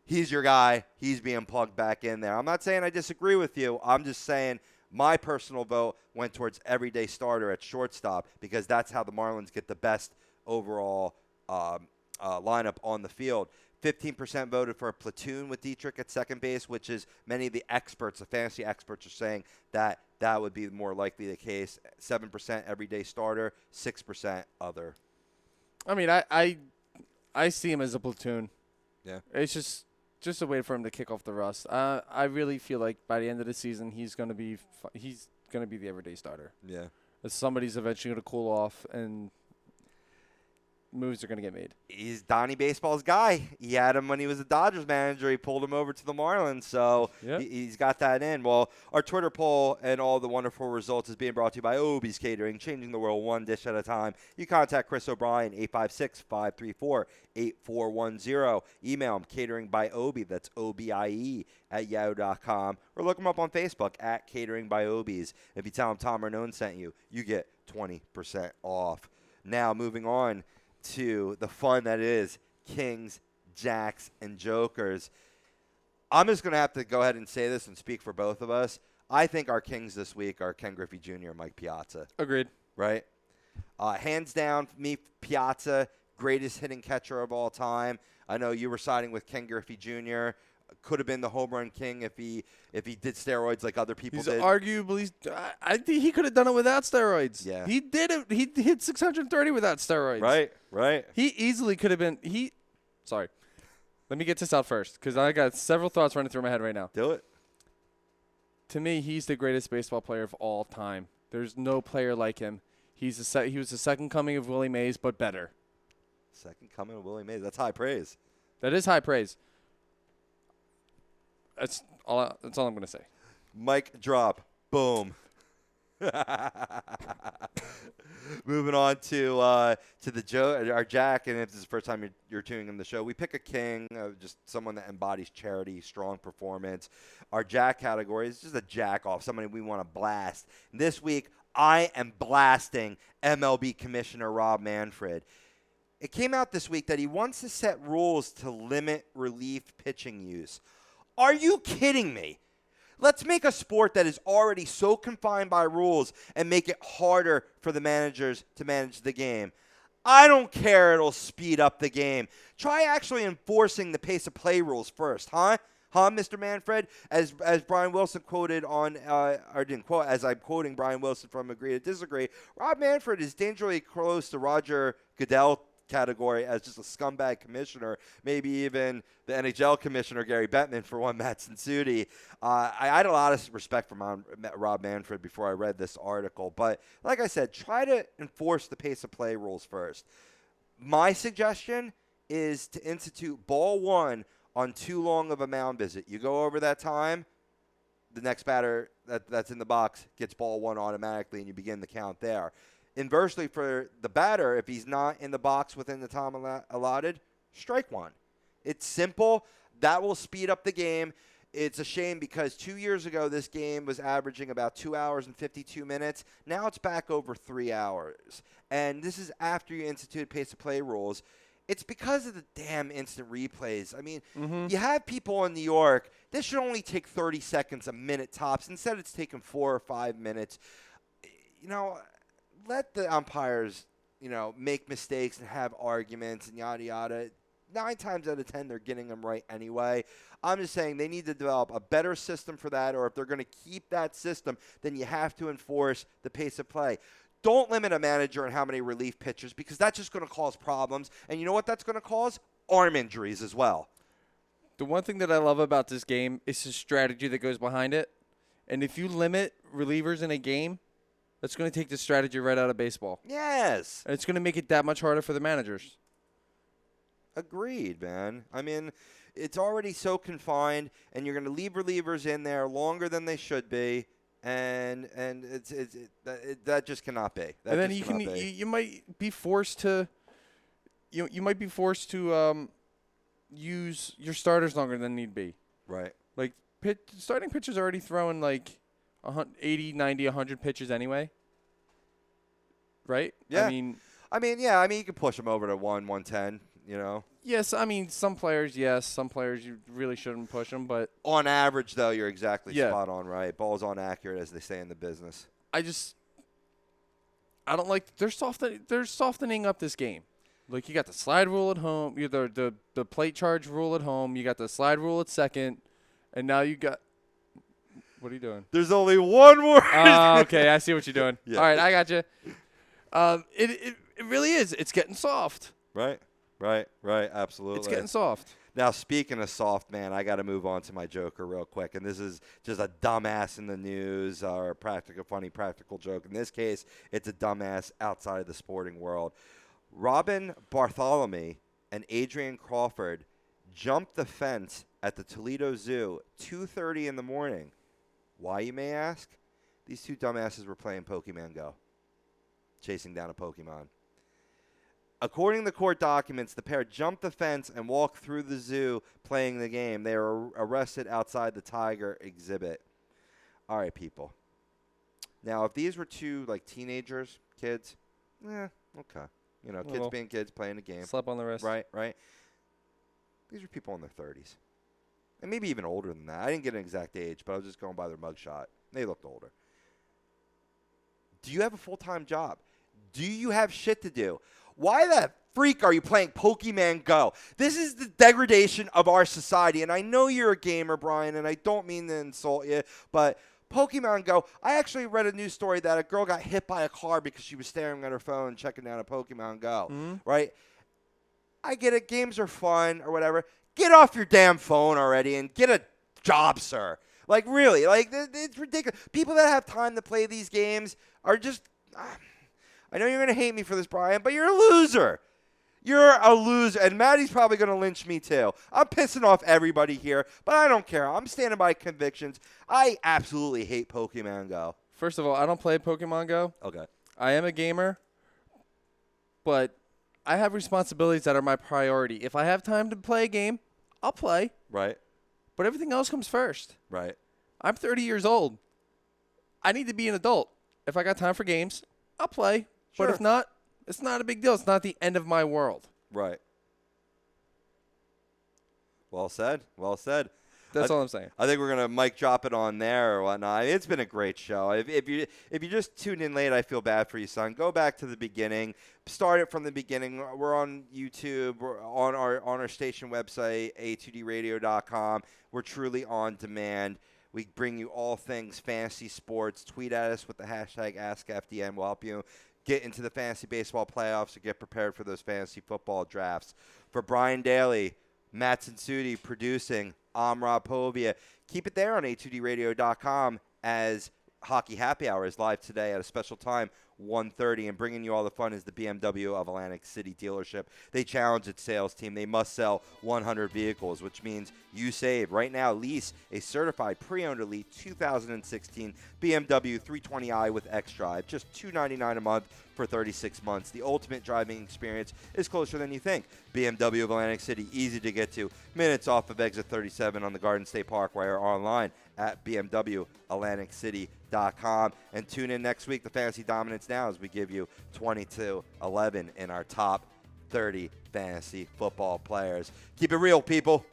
He's your guy. He's being plugged back in there. I'm not saying I disagree with you. I'm just saying my personal vote went towards everyday starter at shortstop because that's how the Marlins get the best overall lineup on the field. 15% voted for a platoon with Dietrich at second base, which is many of the experts, the fantasy experts, are saying that would be more likely the case. 7% everyday starter, 6% other. I mean, I see him as a platoon. Yeah. It's just a way for him to kick off the rust. I really feel like by the end of the season, he's going to be the everyday starter. Yeah. As somebody's eventually going to cool off and moves are going to get made. He's Donnie Baseball's guy. He had him when he was a Dodgers manager. He pulled him over to the Marlins, so yep. He's got that in. Well, our Twitter poll and all the wonderful results is being brought to you by Obie's Catering, changing the world one dish at a time. You contact Chris O'Brien, 856-534-8410. Email him, cateringbyobie, that's OBIE, @yahoo.com, or look him up on Facebook, @cateringbyobie's. If you tell him Tom Arnone sent you, you get 20% off. Now, moving on to the fun that is Kings, Jacks, and Jokers. I'm just going to have to go ahead and say this and speak for both of us. I think our Kings this week are Ken Griffey Jr. and Mike Piazza. Agreed. Right? Hands down, me, Piazza, greatest hitting catcher of all time. I know you were siding with Ken Griffey Jr. Could have been the home run king if he did steroids like other people did. Arguably, I think he could have done it without steroids. Yeah. He did it. He hit 630 without steroids. Right. He easily could have been. Sorry. Let me get this out first because I got several thoughts running through my head right now. Do it. To me, he's the greatest baseball player of all time. There's no player like him. He was the second coming of Willie Mays, but better. Second coming of Willie Mays. That's high praise. That is high praise. That's all I'm going to say. Mic drop. Boom. Moving on to our Jack, and if this is the first time you're tuning in the show, we pick a king, just someone that embodies charity, strong performance. Our Jack category is just a jack off, somebody we want to blast. And this week, I am blasting MLB Commissioner Rob Manfred. It came out this week that he wants to set rules to limit relief pitching use. Are you kidding me? Let's make a sport that is already so confined by rules and make it harder for the managers to manage the game. I don't care. It'll speed up the game. Try actually enforcing the pace of play rules first, huh? Huh, Mr. Manfred? As Brian Wilson quoted on, or didn't quote, as I'm quoting Brian Wilson from Agree to Disagree, Rob Manfred is dangerously close to Roger Goodell category as just a scumbag commissioner, maybe even the NHL commissioner, Gary Bettman, for one, Matt Cinciuti. I had a lot of respect for Rob Manfred before I read this article, but like I said, try to enforce the pace of play rules first. My suggestion is to institute ball one on too long of a mound visit. You go over that time, the next batter that's in the box gets ball one automatically, and you begin the count there. Inversely, for the batter, if he's not in the box within the time allotted, strike one. It's simple. That will speed up the game. It's a shame because 2 years ago, this game was averaging about 2 hours and 52 minutes. Now it's back over 3 hours. And this is after you instituted pace of play rules. It's because of the damn instant replays. I mean, you have people in New York. This should only take 30 seconds, a minute tops. Instead, it's taking 4 or 5 minutes. You know, let the umpires, make mistakes and have arguments and yada, yada. 9 times out of 10, they're getting them right anyway. I'm just saying they need to develop a better system for that, or if they're going to keep that system, then you have to enforce the pace of play. Don't limit a manager on how many relief pitchers, because that's just going to cause problems. And you know what that's going to cause? Arm injuries as well. The one thing that I love about this game is the strategy that goes behind it. And if you limit relievers in a game, that's going to take the strategy right out of baseball. Yes. And it's going to make it that much harder for the managers. Agreed, man. I mean, it's already so confined, and you're going to leave relievers in there longer than they should be, and that just cannot be. And then you might be forced to use your starters longer than need be. Right. Like starting pitchers are already throwing like 80, 90, 100 pitches anyway. Right? Yeah. I mean, you can push them over to 110, Yes, I mean, some players, yes. Some players, you really shouldn't push them, but on average, though, you're exactly spot on, right? Ball's on accurate, as they say in the business. I don't like – they're softening up this game. Like, you got the slide rule at home, the plate charge rule at home, you got the slide rule at second, and now you got – what are you doing? There's only one more. Oh, okay, I see what you're doing. Yeah. All right, I got you. It really is. It's getting soft. Right, absolutely. It's getting soft. Now, speaking of soft, man, I got to move on to my Joker real quick. And this is just a dumbass in the news or a funny practical joke. In this case, it's a dumbass outside of the sporting world. Robin Bartholomew and Adrian Crawford jumped the fence at the Toledo Zoo 2:30 in the morning. Why, you may ask? These two dumbasses were playing Pokemon Go, chasing down a Pokemon. According to court documents, the pair jumped the fence and walked through the zoo playing the game. They were arrested outside the tiger exhibit. All right, people. Now, if these were two, teenagers, kids, okay. Kids being kids, playing the game. Slap on the wrist. Right. These are people in their 30s. And maybe even older than that. I didn't get an exact age, but I was just going by their mugshot. They looked older. Do you have a full-time job? Do you have shit to do? Why the freak are you playing Pokemon Go? This is the degradation of our society. And I know you're a gamer, Brian, and I don't mean to insult you, but Pokemon Go, I actually read a news story that a girl got hit by a car because she was staring at her phone checking down a Pokemon Go, right? I get it. Games are fun or whatever. Get off your damn phone already and get a job, sir. Really. It's ridiculous. People that have time to play these games are just... I know you're going to hate me for this, Brian, but you're a loser. You're a loser. And Maddie's probably going to lynch me, too. I'm pissing off everybody here, but I don't care. I'm standing by convictions. I absolutely hate Pokemon Go. First of all, I don't play Pokemon Go. Okay. I am a gamer, but I have responsibilities that are my priority. If I have time to play a game, I'll play. Right. But everything else comes first. Right. I'm 30 years old. I need to be an adult. If I got time for games, I'll play. Sure. But if not, it's not a big deal. It's not the end of my world. Right. Well said. Well said. That's all I'm saying. I think we're gonna mic drop it on there or whatnot. It's been a great show. If you just tuned in late, I feel bad for you, son. Go back to the beginning. Start it from the beginning. We're on YouTube. We're on our station website, a2dradio.com. We're truly on demand. We bring you all things fantasy sports. Tweet at us with the hashtag AskFDN. We'll help you get into the fantasy baseball playoffs or get prepared for those fantasy football drafts. For Brian Daly, Matt Cinsudi producing, I'm Rob Povia. Keep it there on a2dradio.com as Hockey Happy Hour is live today at a special time, 1:30, and bringing you all the fun is the BMW of Atlantic City dealership. They challenge its sales team. They must sell 100 vehicles, which means you save. Right now, lease a certified pre-owned elite 2016 BMW 320i with xDrive, just $299 a month for 36 months. The ultimate driving experience is closer than you think. BMW of Atlantic City, easy to get to. Minutes off of exit 37 on the Garden State Parkway or online at bmwatlanticcity.com. And tune in next week to Fantasy Dominance Now as we give you 20-11 in our top 30 fantasy football players. Keep it real, people.